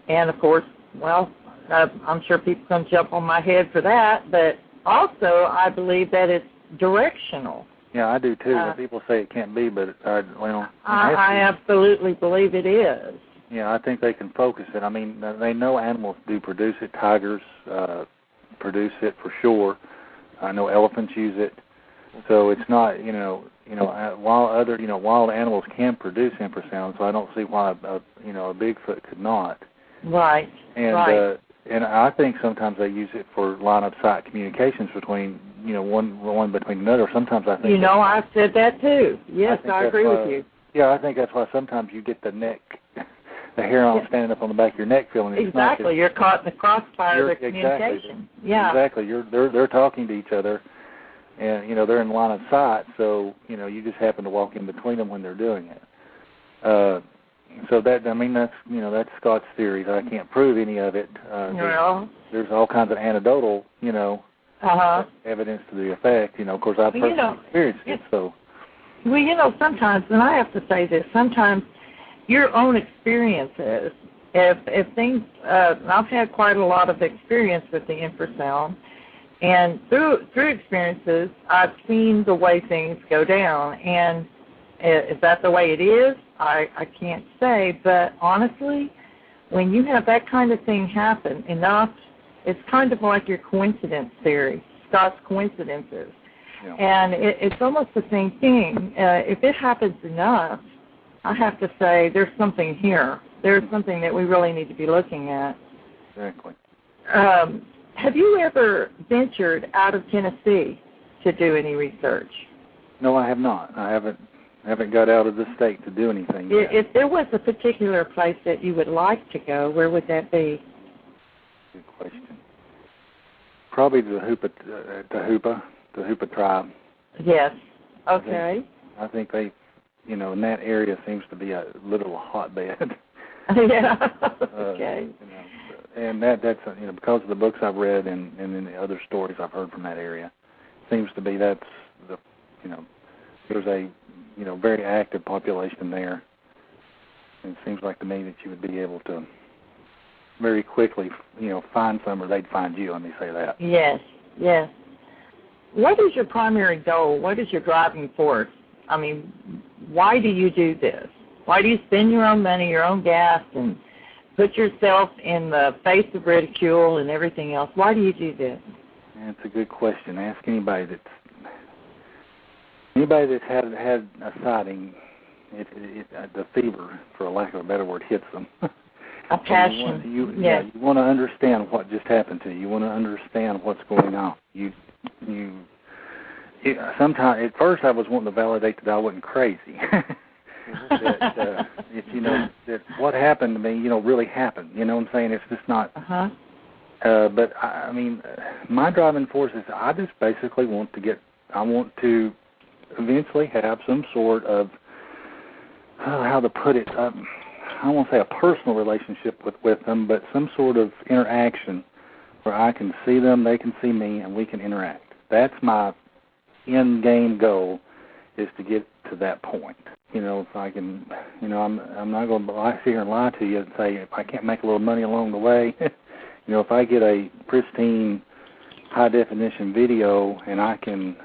and of course, I'm sure people can jump on my head for that. But also, I believe that it's directional. Yeah, I do too. People say it can't be, but I absolutely believe it is. Yeah, I think they can focus it. I mean, they know animals do produce it. Tigers produce it for sure. I know elephants use it. So it's not, while other, wild animals can produce infrasound, so I don't see why a Bigfoot could not. Right. And and I think sometimes they use it for line of sight communications between, one between another. Sometimes I think. I've said that too. Yes, I agree with you. Yeah, I think that's why sometimes you get the neck, the hair on standing up on the back of your neck feeling. Exactly, you're caught in the crossfire of the communication. Exactly. Yeah. Exactly. They're talking to each other. And, they're in line of sight, so, you just happen to walk in between them when they're doing it. So that's Scott's theories. I can't prove any of it. There's all kinds of anecdotal, evidence to the effect. Of course, I've personally experienced it, so. Well, sometimes, and I have to say this, sometimes your own experiences, if things, I've had quite a lot of experience with the infrasound, and through experiences, I've seen the way things go down. And is that the way it is? I can't say. But honestly, when you have that kind of thing happen enough, it's kind of like your coincidence theory, Scott's coincidences. Yeah. And it's almost the same thing. If it happens enough, I have to say there's something here. There's something that we really need to be looking at. Exactly. Have you ever ventured out of Tennessee to do any research? No, I have not. I haven't got out of the state to do anything yet. If there was a particular place that you would like to go, where would that be? Good question. Probably the Hoopa tribe. Yes. Okay. I think they, in that area seems to be a little hotbed. Yeah. Okay. And that's because of the books I've read and then the other stories I've heard from that area, seems to be that's the there's a very active population there. And it seems like to me that you would be able to very quickly find some, or they'd find you. Let me say that. Yes. Yes. What is your primary goal? What is your driving force? I mean, why do you do this? Why do you spend your own money, your own gas, and put yourself in the face of ridicule and everything else? Why do you do this? That's a good question. Ask anybody that's had a sighting. The fever, for a lack of a better word, hits them. A passion. You want to understand what just happened to you. You want to understand what's going on. Sometimes, at first, I was wanting to validate that I wasn't crazy. That what happened to me, really happened. You know what I'm saying? It's just not. But I mean, my driving force is I just basically want to eventually have some sort of how to put it. I won't say a personal relationship with them, but some sort of interaction where I can see them, they can see me, and we can interact. That's my end game goal, is to get to that point. If I can, I'm not going to sit here and lie to you and say if I can't make a little money along the way, if I get a pristine, high definition video and I can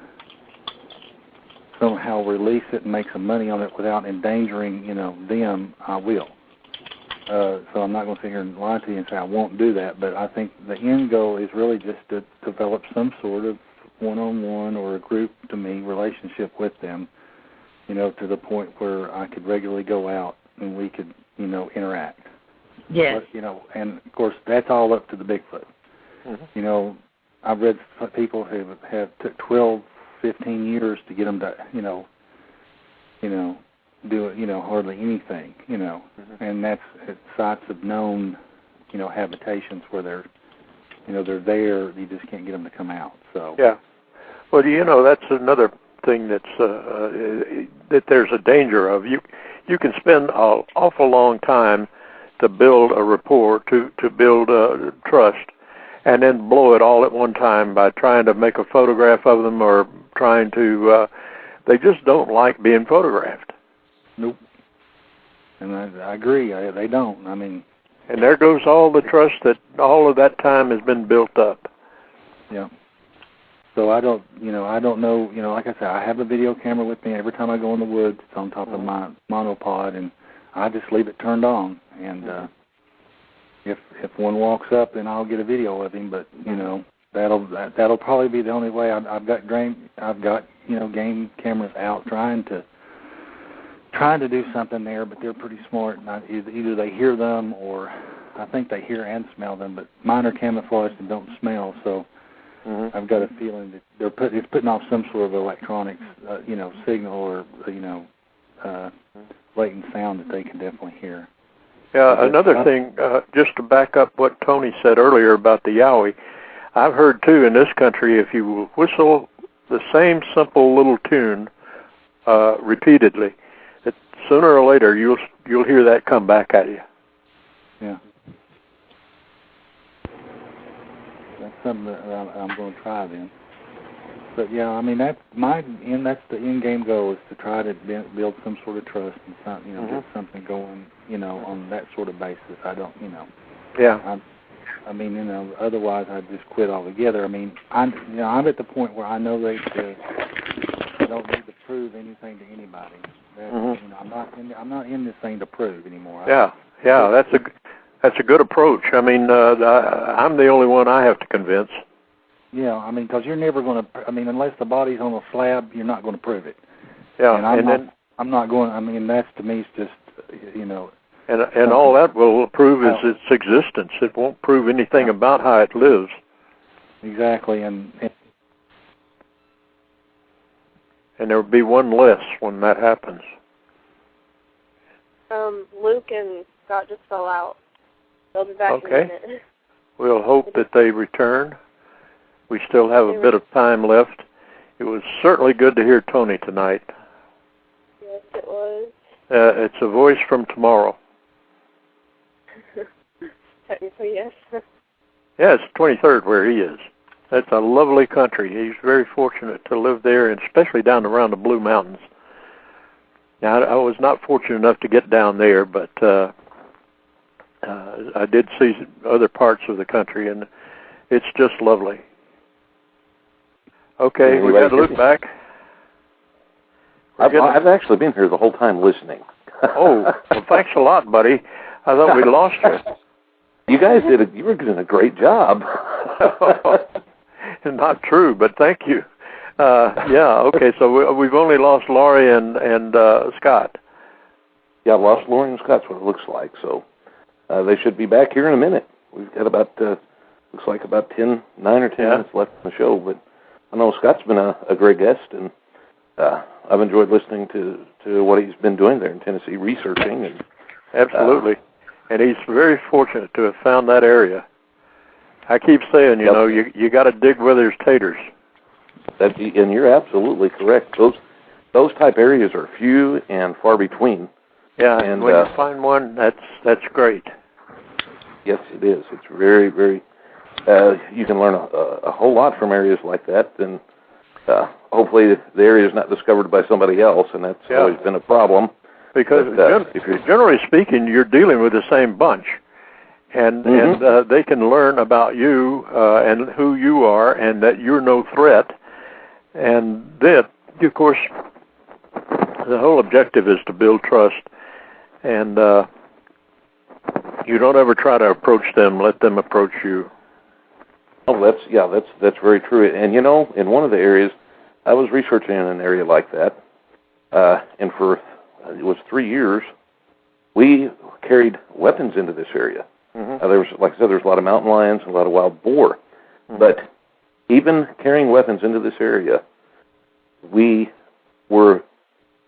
somehow release it and make some money on it without endangering, them, I will. So I'm not going to sit here and lie to you and say I won't do that, but I think the end goal is really just to develop some sort of one-on-one or a group-to-me relationship with them, to the point where I could regularly go out and we could, interact. Yes. But, and, of course, that's all up to the Bigfoot. Mm-hmm. I've read people who have took 12, 15 years to get them to, do, hardly anything, mm-hmm. And that's at sites of known, habitations where they're there, you just can't get them to come out. So. Yeah. Well, that's another thing that's that there's a danger of. You can spend an awful long time to build a rapport, to build trust, and then blow it all at one time by trying to make a photograph of them or trying to. They just don't like being photographed. Nope. And I agree. They don't. I mean. And there goes all the trust that all of that time has been built up. Yeah. So I don't know, like I said, I have a video camera with me every time I go in the woods. It's on top of my monopod, and I just leave it turned on. And if one walks up, then I'll get a video of him. But that'll probably be the only way. I've got game cameras out trying to do something there, but they're pretty smart. Either they hear them or I think they hear and smell them, but mine are camouflaged and don't smell. So. Mm-hmm. I've got a feeling that it's putting off some sort of electronics, signal or latent sound that they can definitely hear. Yeah, another thing, just to back up what Tony said earlier about the yowie, I've heard too in this country, if you whistle the same simple little tune repeatedly, that sooner or later you'll hear that come back at you. Yeah. That's something that I'm going to try then. But yeah, I mean that's the end game goal, is to try to build some sort of trust and mm-hmm. get something going, on that sort of basis. I don't, Yeah. Otherwise I'd just quit altogether. I mean, I'm at the point where I know I don't need to prove anything to anybody. Mm-hmm. I'm not in this thing to prove anymore. Yeah, that's a good approach. I mean, I'm the only one I have to convince. Yeah, I mean, because you're never going to. I mean, unless the body's on a slab, you're not going to prove it. Yeah, and I'm not going. I mean, that's to me is just, And all that will prove is its existence. It won't prove anything about how it lives. Exactly, and there will be one less when that happens. Luke and Scott just fell out. They'll be back in a minute. We'll hope that they return. We still have a bit of time left. It was certainly good to hear Tony tonight. it was. It's a voice from tomorrow. Technically, yes. Yeah, it's 23rd where he is. That's a lovely country. He's very fortunate to live there, and especially down around the Blue Mountains. Now, I was not fortunate enough to get down there, but I did see other parts of the country, and it's just lovely. Okay, we got to look back. I've actually been here the whole time listening. Oh, well, thanks a lot, buddy. I thought we lost you. You guys you were doing a great job. Not true, but thank you. Yeah, okay, so we've only lost Laurie and Scott. Yeah, lost Laurie and Scott's what it looks like, so they should be back here in a minute. We've got about, looks like about 9 or 10 minutes left in the show, but I know Scott's been a great guest, and I've enjoyed listening to what he's been doing there in Tennessee, researching. And absolutely. And he's very fortunate to have found that area. I keep saying, you know, you got to dig where there's taters. And you're absolutely correct. Those type areas are few and far between. Yeah, and when you find one, that's great. Yes, it is. It's very, very. You can learn a whole lot from areas like that, and hopefully the area is not discovered by somebody else, and that's always been a problem. Because generally speaking, you're dealing with the same bunch, and they can learn about you and who you are, and that you're no threat, and that, of course, the whole objective is to build trust, and you don't ever try to approach them; let them approach you. Oh, that's very true. And you know, in one of the areas, I was researching in an area like that, and for it was 3 years, we carried weapons into this area. There was, like I said, there's a lot of mountain lions and a lot of wild boar. But even carrying weapons into this area, we were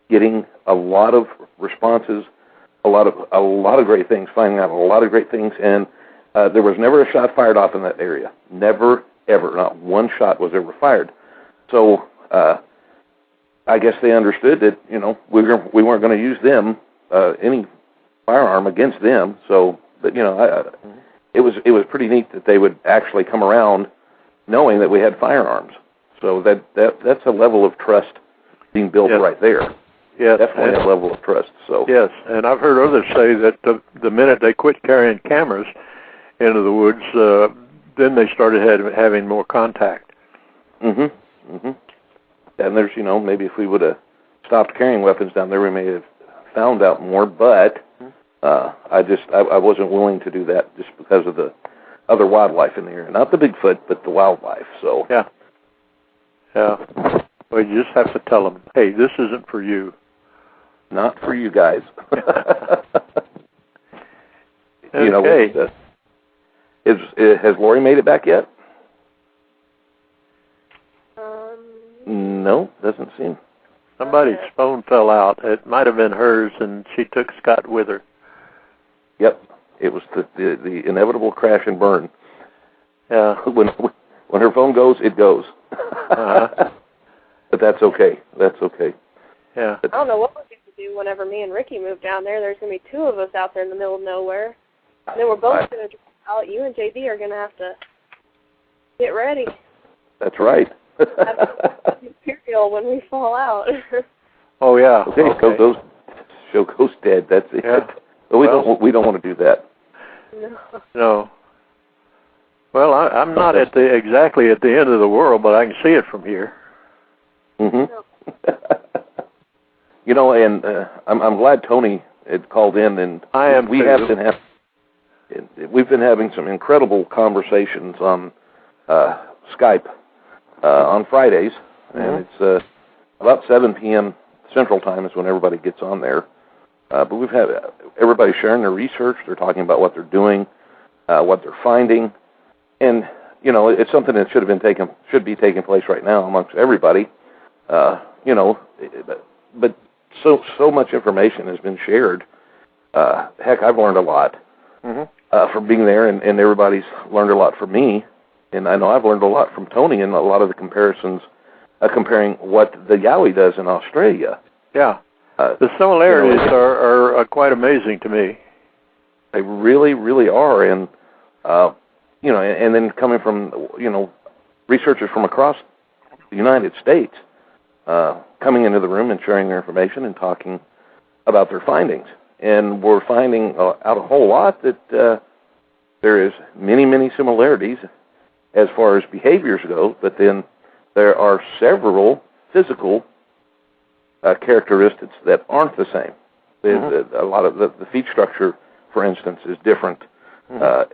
getting a lot of responses, a lot of great things, finding out a lot of great things, and there was never a shot fired off in that area. Never, ever. Not one shot was ever fired. So I guess they understood that, you know, we weren't going to use them, any firearm against them. So, but you know, it was pretty neat that they would actually come around knowing that we had firearms. So that's a level of trust being built right there. Yes, definitely a level of trust. So yes, and I've heard others say that the minute they quit carrying cameras into the woods, then they started having more contact. And there's, you know, maybe if we would have stopped carrying weapons down there, we may have found out more. But I wasn't willing to do that just because of the other wildlife in the area, not the Bigfoot, but the wildlife. So yeah. Well, you just have to tell them, hey, this isn't for you. Not for you guys. You know, has Lori made it back yet? No, doesn't seem. Somebody's phone fell out. It might have been hers, and she took Scott with her. Yep, it was the inevitable crash and burn. Yeah. When her phone goes, it goes. But that's okay. That's okay. Yeah. I don't know what we're going to do whenever me and Ricky move down there. There's going to be two of us out there in the middle of nowhere. And then we're both going to out. You and JD are going to have to get ready. That's right. Material when we fall out. Oh yeah. Okay. So show goes dead. That's it. Yeah. But we don't want to do that. No. Well, I'm not exactly at the end of the world, but I can see it from here. You know, and I'm glad Tony had called in, and we've been having some incredible conversations on Skype on Fridays, and it's about 7 p.m. Central Time is when everybody gets on there. But we've had everybody sharing their research. They're talking about what they're doing, what they're finding, and you know, it's something that should be taking place right now amongst everybody. You know, but so much information has been shared. Heck, I've learned a lot from being there, and everybody's learned a lot from me. And I know I've learned a lot from Tony in a lot of the comparisons, comparing what the Yowie does in Australia. Yeah. The similarities are quite amazing to me. They really, really are, and and then coming from researchers from across the United States coming into the room and sharing their information and talking about their findings, and we're finding out a whole lot that there is many, many similarities as far as behaviors go, but then there are several physical characteristics that aren't the same. A lot of the feet structure, for instance, is different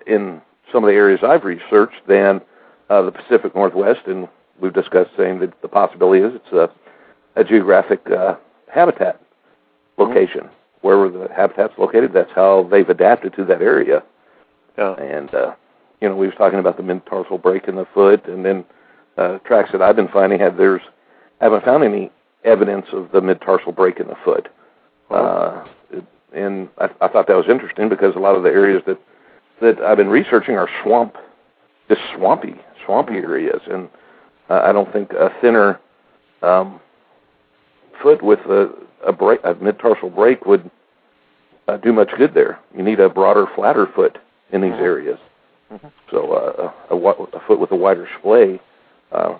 in some of the areas I've researched than the Pacific Northwest, and we've discussed saying that the possibility is it's a geographic habitat location. Wherever the habitat's located, that's how they've adapted to that area. Yeah. And, we was talking about the metatarsal break in the foot, and then tracks that I've been finding haven't found any evidence of the metatarsal break in the foot. And I thought that was interesting because a lot of the areas that I've been researching are just swampy areas, and I don't think a thinner foot with a metatarsal break would do much good there. You need a broader, flatter foot in these areas. So a foot with a wider splay,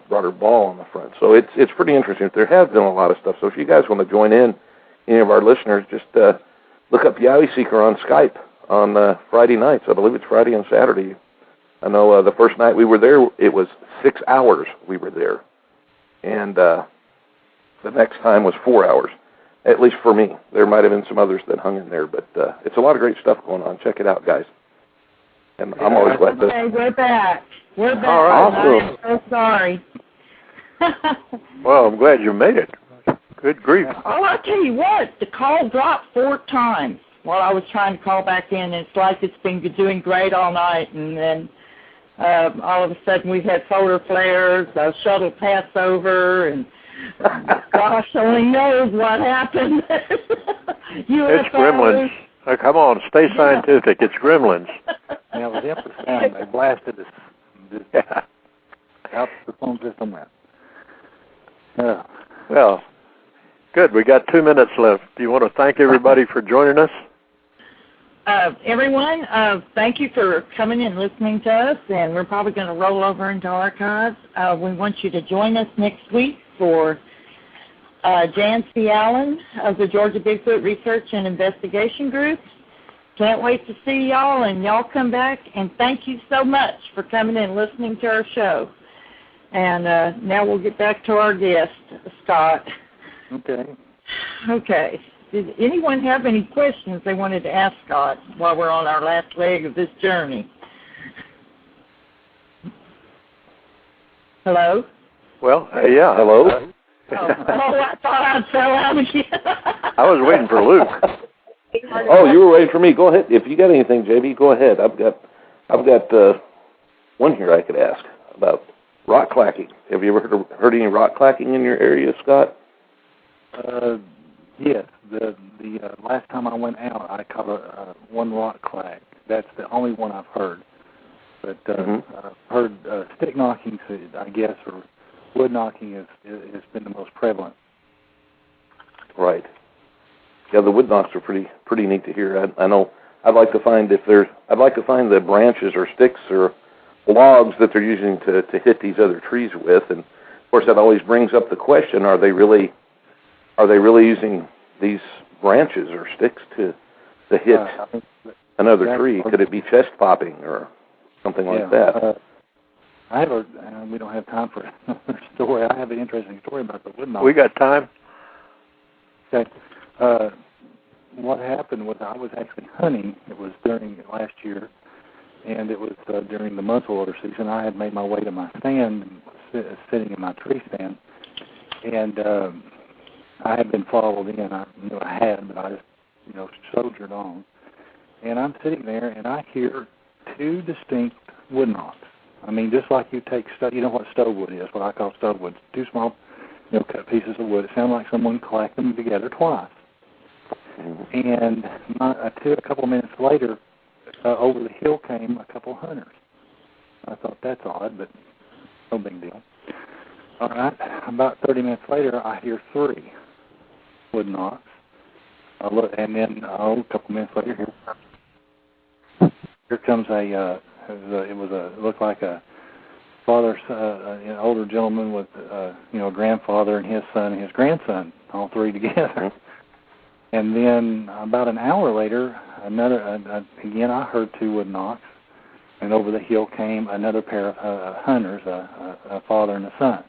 broader ball on the front. So it's pretty interesting. There has been a lot of stuff. So if you guys want to join in, any of our listeners, just look up Yowie Seeker on Skype on Friday nights. I believe it's Friday and Saturday. I know the first night we were there, it was 6 hours we were there. And the next time was 4 hours, at least for me. There might have been some others that hung in there, but it's a lot of great stuff going on. Check it out, guys. And I'm always glad to... Okay, we're back. We're back. All right. I'm so sorry. Well, I'm glad you made it. Good grief. Oh, I'll tell you what, the call dropped 4 times while I was trying to call back in. It's like it's been doing great all night, and then all of a sudden we've had solar flares, a shuttle pass over, and gosh only knows what happened. It's gremlins. Come on, stay scientific. It's gremlins. Yeah, it was infrasound. They blasted us out the phone system went. Yeah. Well, good. We got 2 minutes left. Do you want to thank everybody for joining us? Everyone, thank you for coming and listening to us, and we're probably going to roll over into archives. We want you to join us next week for Jan C. Allen of the Georgia Bigfoot Research and Investigation Group. Can't wait to see y'all, and y'all come back, and thank you so much for coming and listening to our show. And now we'll get back to our guest, Scott. Okay. Did anyone have any questions they wanted to ask Scott while we're on our last leg of this journey? Hello? Well, yeah, hello. I thought I'd fell out again. I was waiting for Luke. Oh, you were waiting for me. Go ahead. If you got anything, JB, go ahead. I've got one here I could ask about rock clacking. Have you ever heard any rock clacking in your area, Scott? Yes. The last time I went out, I caught one rock clack. That's the only one I've heard. But I've heard stick knocking, I guess, or wood knocking has been the most prevalent. Right. Yeah, the wood knocks are pretty neat to hear. I know. I'd like to find the branches or sticks or logs that they're using to hit these other trees with, and of course that always brings up the question: Are they really using these branches or sticks to hit another tree? Could it be chest popping or something like that? We don't have time for another story. I have an interesting story about the wood knock. We got time. Okay. What happened was I was actually hunting. It was during last year, and it was during the muzzleloader season. I had made my way to my stand and was sitting in my tree stand, and I had been followed in. I knew I had, but I just, soldiered on. And I'm sitting there, and I hear 2 distinct wood knocks. I mean, just like you take you know what stove wood is, what I call stove wood. 2 small, cut pieces of wood. It sounded like someone clacked them together twice. And a couple of minutes later, over the hill came a couple of hunters. I thought, that's odd, but no big deal. All right, about 30 minutes later, I hear 3 wood knocks. I look, and then a couple minutes later, here comes it looked like a father, an older gentleman with a grandfather and his son and his grandson, all three together. And then about an hour later, again I heard two wood knocks, and over the hill came another pair of hunters, a father and a son.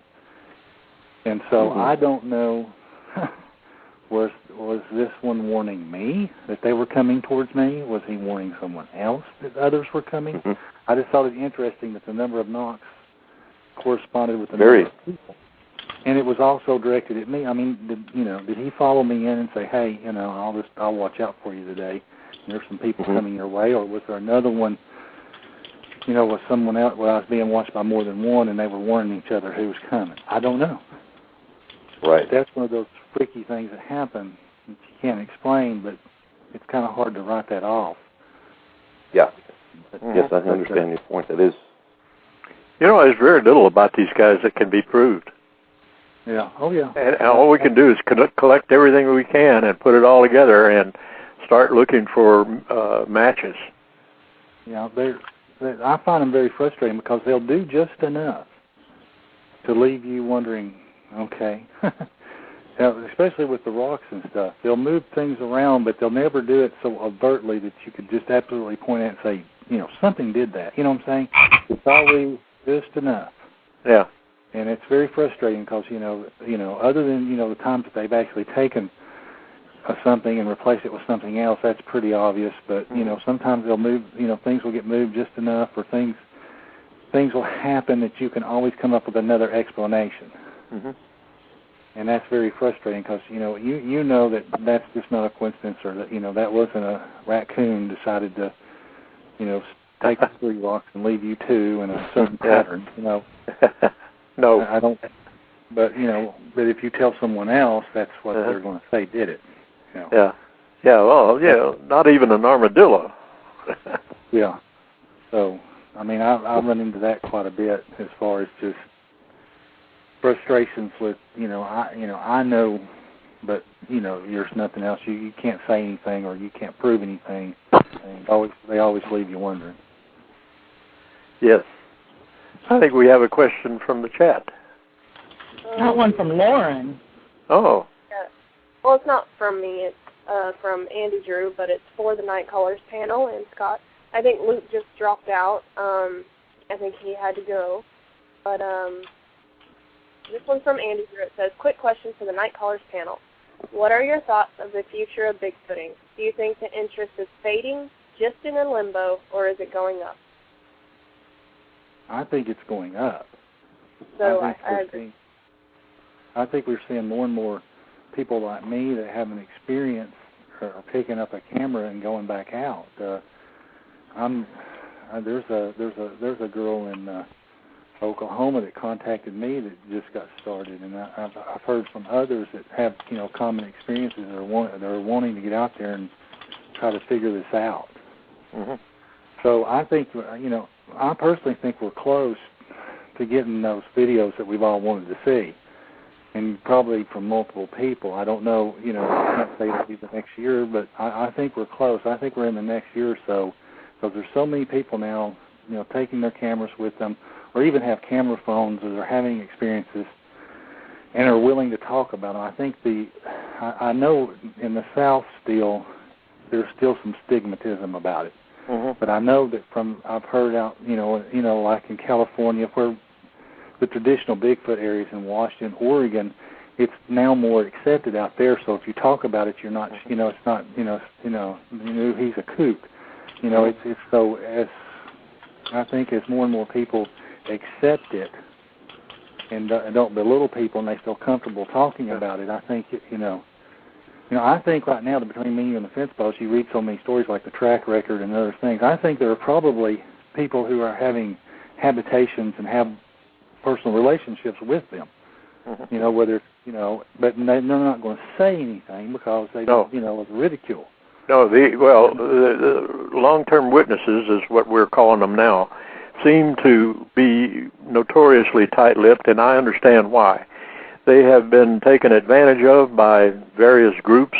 And so I don't know, was this one warning me that they were coming towards me? Was he warning someone else that others were coming? I just thought it interesting that the number of knocks corresponded with the number of people. And it was also directed at me. I mean, did he follow me in and say, hey, I'll watch out for you today. There's some people coming your way, or was there another one? Was someone else where I was being watched by more than one, and they were warning each other who was coming? I don't know. Right. That's one of those freaky things that happen that you can't explain, but it's kind of hard to write that off. Yeah. Yes, I understand your point. That is. There's very little about these guys that can be proved. Yeah. Oh, yeah. And all we can do is collect everything we can and put it all together and start looking for matches. Yeah, I find them very frustrating because they'll do just enough to leave you wondering, okay, especially with the rocks and stuff. They'll move things around, but they'll never do it so overtly that you could just absolutely point at and say, something did that. You know what I'm saying? It's always just enough. Yeah. And it's very frustrating because, other than, the times that they've actually taken something and replaced it with something else, that's pretty obvious. But, sometimes they'll move, things will get moved just enough, or things will happen that you can always come up with another explanation. And that's very frustrating because, you know that that's just not a coincidence, or that, that wasn't a raccoon decided to, take the 3 rocks and leave you 2 in a certain pattern, No. I don't, but, but if you tell someone else, that's what they're going to say did it. Yeah. Yeah, well, not even an armadillo. Yeah. So, I mean, I run into that quite a bit as far as just frustrations with, I know, but, there's nothing else. You can't say anything, or you can't prove anything. And they always leave you wondering. Yes. I think we have a question from the chat. Got one from Lauren. Oh. Yeah. Well, it's not from me. It's from Andy Drew, but it's for the Night Callers panel. And Scott, I think Luke just dropped out. I think he had to go. But this one's from Andy Drew. It says, quick question for the Night Callers panel. What are your thoughts of the future of Bigfooting? Do you think the interest is fading, just in a limbo, or is it going up? I think it's going up. So I agree. I think we're seeing more and more people like me that have an experience are picking up a camera and going back out. There's a girl in Oklahoma that contacted me that just got started, and I've heard from others that have common experiences that are wanting to get out there and try to figure this out. So I think I personally think we're close to getting those videos that we've all wanted to see, and probably from multiple people. I don't know, I can't say it'll be the next year, but I think we're close. I think we're in the next year or so, because there's so many people now, taking their cameras with them, or even have camera phones, or they're having experiences and are willing to talk about them. I think I know in the South still, there's still some stigmatism about it. But I know that I've heard out, like in California, where the traditional Bigfoot areas in Washington, Oregon, it's now more accepted out there. So if you talk about it, you're not, it's not, he's a kook. It's so as I think as more and more people accept it and don't belittle people, and they feel comfortable talking about it, I think I think right now, between me and the fence post, you read so many stories like the track record and other things. I think there are probably people who are having habitations and have personal relationships with them. Whether but they're not going to say anything because they don't, of ridicule. No, the long-term witnesses is what we're calling them now, seem to be notoriously tight-lipped, and I understand why. They have been taken advantage of by various groups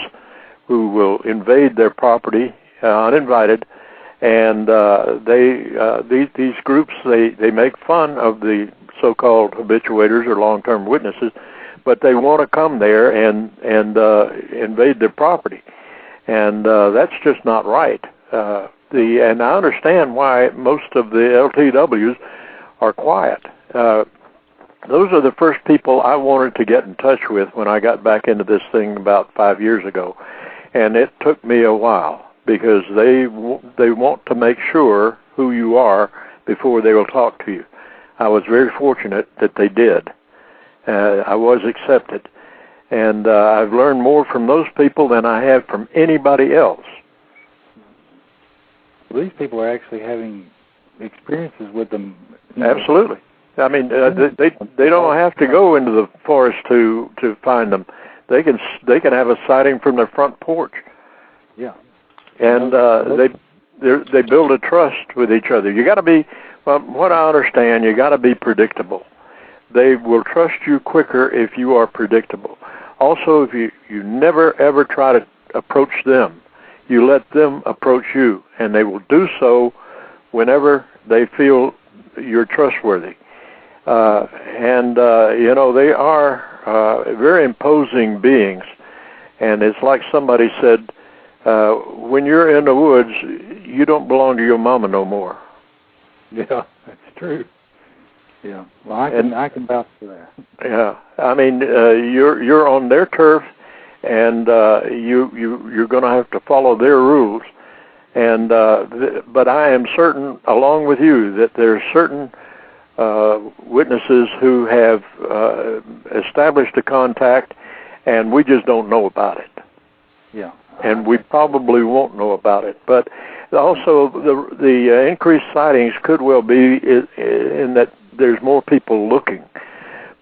who will invade their property uninvited, and these groups they make fun of the so-called habituators or long-term witnesses, but they want to come there and invade their property, and that's just not right. And I understand why most of the LTWs are quiet. Those are the first people I wanted to get in touch with when I got back into this thing about 5 years ago, and it took me a while because they want to make sure who you are before they will talk to you. I was very fortunate that they did. I was accepted, and I've learned more from those people than I have from anybody else. Well, these people are actually having experiences with them. Absolutely. I mean, they don't have to go into the forest to find them. They can have a sighting from their front porch. Yeah. And they build a trust with each other. You got to be, from what I understand, you got to be predictable. They will trust you quicker if you are predictable. Also, if you never ever try to approach them, you let them approach you, and they will do so whenever they feel you're trustworthy. They are very imposing beings, and it's like somebody said, when you're in the woods, you don't belong to your mama no more. Yeah, that's true. Yeah, well, I can vouch for that. Yeah, I mean, you're on their turf, and you're going to have to follow their rules. And but I am certain, along with you, that there are certain witnesses who have established a contact, and we just don't know about it. Yeah. And we probably won't know about it. But also, the increased sightings could well be in that there's more people looking.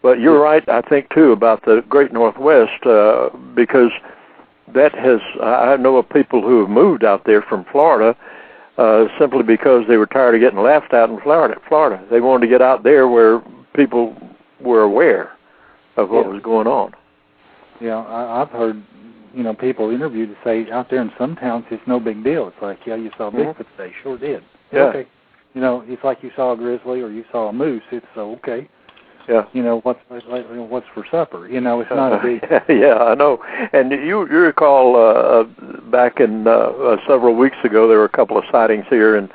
But you're right, I think, too, about the Great Northwest, because that has, I know of people who have moved out there from Florida simply because they were tired of getting laughed at in Florida. They wanted to get out there where people were aware of what was going on. Yeah, I've heard, people interviewed to say out there in some towns it's no big deal. It's like, yeah, you saw Bigfoot today. Sure did. Yeah. Okay. It's like you saw a grizzly or you saw a moose. It's okay. Yeah. What's for supper? It's not a big. Yeah, I know. And you recall back in several weeks ago, there were a couple of sightings here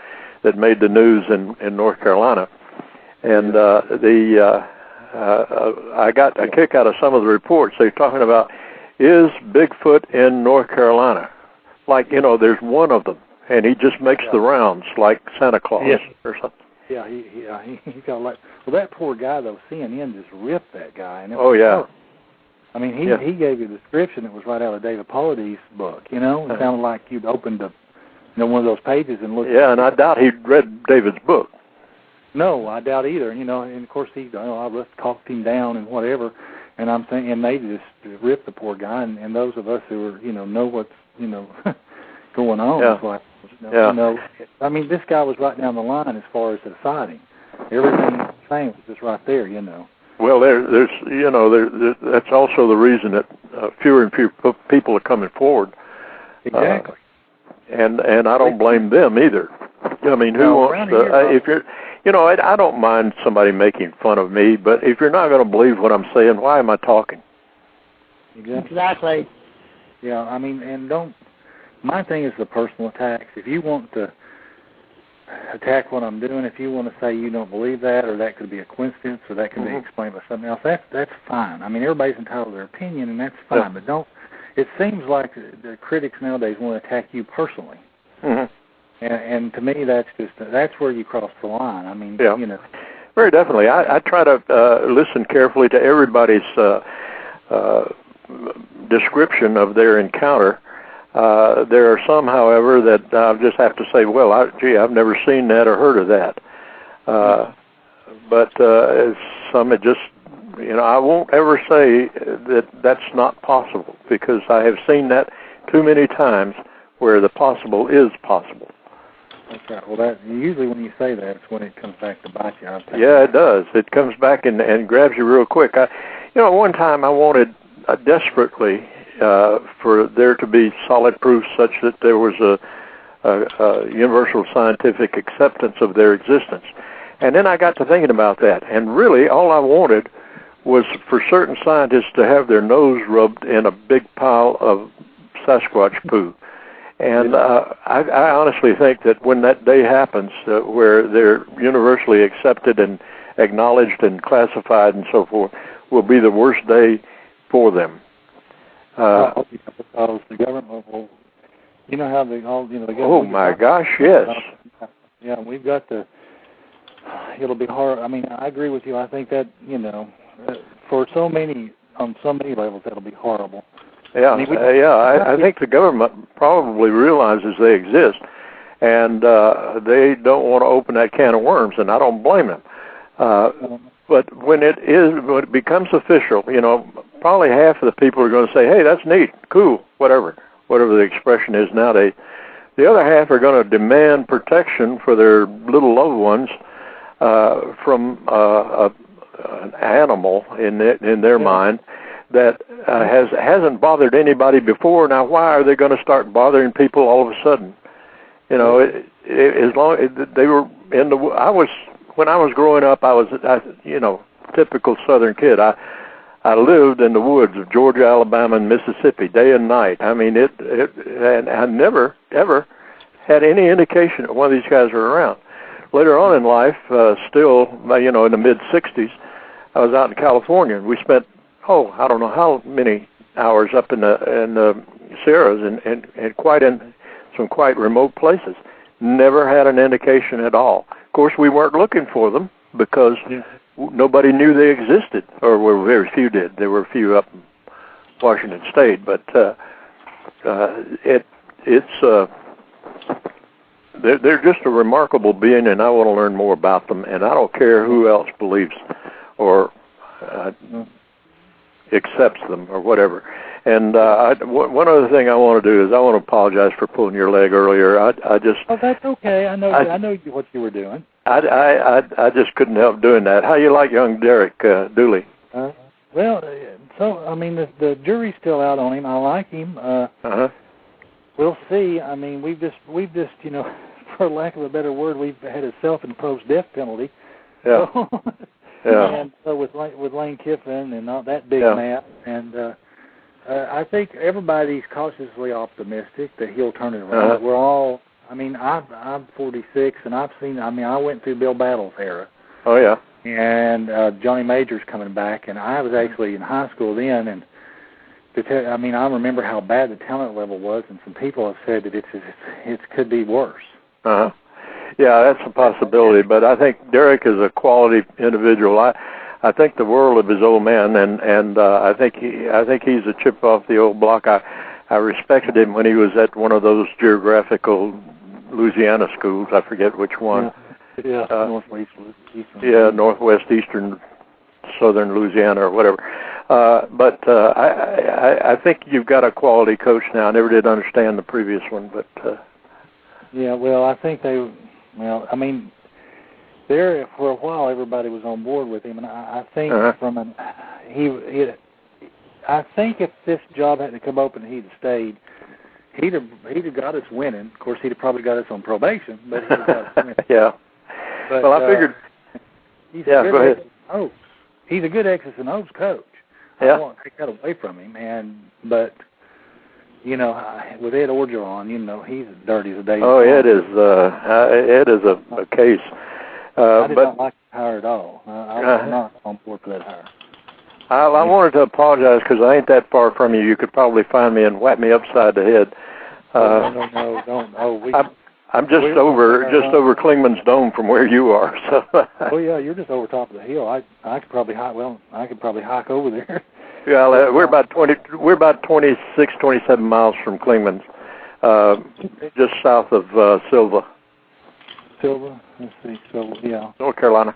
that made the news in North Carolina, and I got a kick out of some of the reports. They're talking about, is Bigfoot in North Carolina? Like, there's one of them, and he just makes the rounds like Santa Claus or something. Yeah, he got like. Well, that poor guy though, CNN just ripped that guy. And yeah. I mean, he gave you a description that was right out of David Paulides' book. It sounded like you'd opened one of those pages and looked. Yeah, and I doubt he'd read David's book. No, I doubt either. And of course I just talked him down and whatever. And I'm thinking, and they just ripped the poor guy. And those of us who are, know what's, going on. Yeah. It's like, I mean, this guy was right down the line as far as the sighting. Everything he was saying was just right there, Well, there's that's also the reason that fewer and fewer people are coming forward. Exactly. And I don't blame them either. I mean, who wants to? If you're, I don't mind somebody making fun of me, but if you're not going to believe what I'm saying, why am I talking? Exactly. Yeah, I mean, and don't. My thing is the personal attacks. If you want to attack what I'm doing, if you want to say you don't believe that, or that could be a coincidence, or that could be explained by something else, that's fine. I mean, everybody's entitled to their opinion, and that's fine. But don't. It seems like the critics nowadays want to attack you personally, and to me, that's where you cross the line. I mean, very definitely. I try to listen carefully to everybody's description of their encounter. There are some, however, that I just have to say, well, I've never seen that or heard of that. But some, it just, I won't ever say that that's not possible, because I have seen that too many times where the possible is possible. That's right. Well, usually when you say that, it's when it comes back to bite you. Yeah, it does. It comes back and grabs you real quick. One time I wanted desperately for there to be solid proof such that there was a universal scientific acceptance of their existence. And then I got to thinking about that, and really all I wanted was for certain scientists to have their nose rubbed in a big pile of Sasquatch poo. And I honestly think that when that day happens, where they're universally accepted and acknowledged and classified and so forth, will be the worst day for them. Because the government will, you know how they all, you know, the government. Oh my gosh, yes. Yeah, we've got to. It'll be hard. I mean, I agree with you. I think that, you know, for so many, on so many levels, that'll be horrible. Yeah, I think the government probably realizes they exist, and they don't want to open that can of worms, and I don't blame them. But when it becomes official, you know, probably half of the people are going to say, "Hey, that's neat, cool, whatever the expression is nowadays." The other half are going to demand protection for their little loved ones from an animal in their mind that hasn't bothered anybody before. Now, why are they going to start bothering people all of a sudden? You know, as long as they were in the, when I was growing up, I was typical Southern kid. I lived in the woods of Georgia, Alabama, and Mississippi day and night. I mean, and I never ever had any indication that one of these guys were around. Later on in life, still, you know, in the mid '60s, I was out in California, and we spent I don't know how many hours up in the Sierras and quite in some quite remote places. Never had an indication at all. Of course, we weren't looking for them because nobody knew they existed, or very few did. There were a few up in Washington State, but they're just a remarkable being, and I want to learn more about them. And I don't care who else believes or accepts them or whatever. And one other thing I want to do is I want to apologize for pulling your leg earlier. I just. Oh, that's okay. I know what you were doing. I just couldn't help doing that. How you like young Derek Dooley? Well, so I mean the jury's still out on him. I like him. We'll see. I mean we've just you know, for lack of a better word, we've had a self-imposed death penalty. Yeah. So, yeah. And so with Lane Kiffin and all that big map, and I think everybody's cautiously optimistic that he'll turn it around. We're all. I mean, I'm 46, and I've seen. I mean, I went through Bill Battle's era. Oh yeah. And Johnny Major's coming back, and I was actually in high school then, and I mean, I remember how bad the talent level was, and some people have said that it could be worse. Yeah, that's a possibility, but I think Derek is a quality individual. I think the world of his old man, and I think he's a chip off the old block. I respected him when he was at one of those geographical Louisiana schools. I forget which one. Yeah, Northwest Eastern Southern Louisiana or whatever. But I think you've got a quality coach now. I never did understand the previous one, but. Yeah, well, I think well, I mean, there for a while everybody was on board with him, and I think I think if this job hadn't come open and he'd have stayed, he'd have got us winning. Of course, he'd have probably got us on probation, but he'd have got us winning. Yeah. But, well, I figured. Go ahead. He's a good X's and O's coach. Yeah. I won't take that away from him, but. You know, with Ed Orgeron, you know, he's as dirty as a day. Oh, Ed is a case. I did not like the hire at all. I was not on board for that hire. I wanted to apologize because I ain't that far from you. You could probably find me and whack me upside the head. No, don't. I'm just over Klingman's Dome from where you are. So. Oh yeah, you're just over top of the hill. I could probably hike. Well, I could probably hike over there. Yeah, we're about 26, 27 miles from Klingman's, just south of Silva. Silva, let's see, Silva, yeah. North Carolina.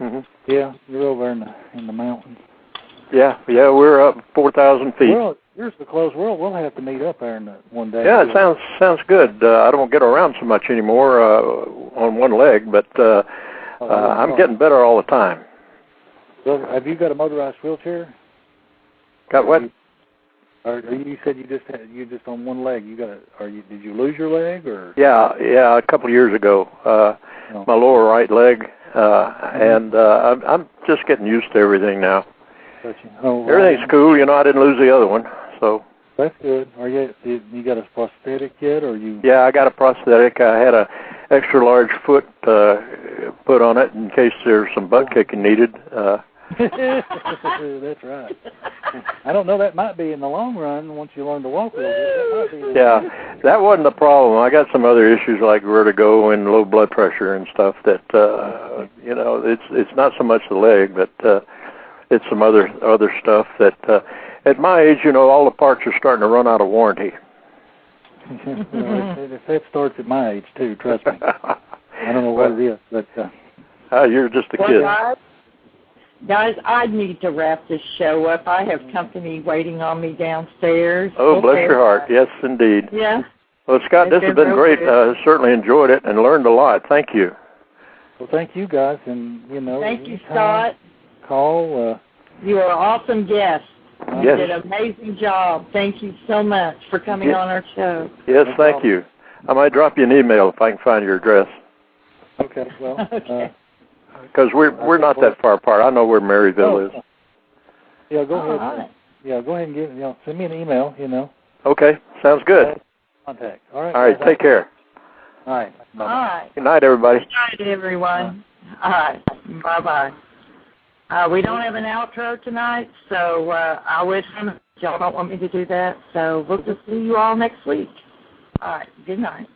Mm-hmm. Yeah, you're over in the mountains. Yeah, we're up 4,000 feet. Well, you're so close. We'll have to meet up there one day. Yeah, it sounds good. I don't get around so much anymore on one leg, but I'm getting better all the time. So, have you got a motorized wheelchair? Got what? You said you just on one leg. Did you lose your leg or? Yeah, a couple of years ago. My lower right leg, and I'm just getting used to everything now. Everything's cool. I didn't lose the other one, so. That's good. You got a prosthetic yet, or you? Yeah, I got a prosthetic. I had a extra large foot put on it in case there's some butt kicking needed. That's right. I don't know. That might be in the long run once you learn to walk a little bit. That wasn't the problem. I got some other issues like vertigo and low blood pressure and stuff. That it's not so much the leg, but it's some other stuff that. At my age, all the parts are starting to run out of warranty. That starts at my age, too, trust me. I don't know what it is, but... you're just a kid. Guys, I need to wrap this show up. I have company waiting on me downstairs. Oh, bless your heart. Yes, indeed. Yeah. Well, Scott, this has been great. Certainly enjoyed it and learned a lot. Thank you. Well, thank you, guys. And, Thank you, Scott. Call. You are an awesome guest. You Yes. did an amazing job. Thank you so much for coming on our show. Yes, thank you. I might drop you an email if I can find your address. Okay, well. Because we're not that far apart. I know where Maryville is. Yeah, go ahead. Right. Yeah, go ahead and send me an email, Okay, sounds good. Contact. All right. All right, take care. All right. Bye-bye. All right. Good night, everybody. Good night, everyone. All right. Bye-bye. We don't have an outro tonight, so I wish y'all don't want me to do that. So we'll just see you all next week. All right. Good night.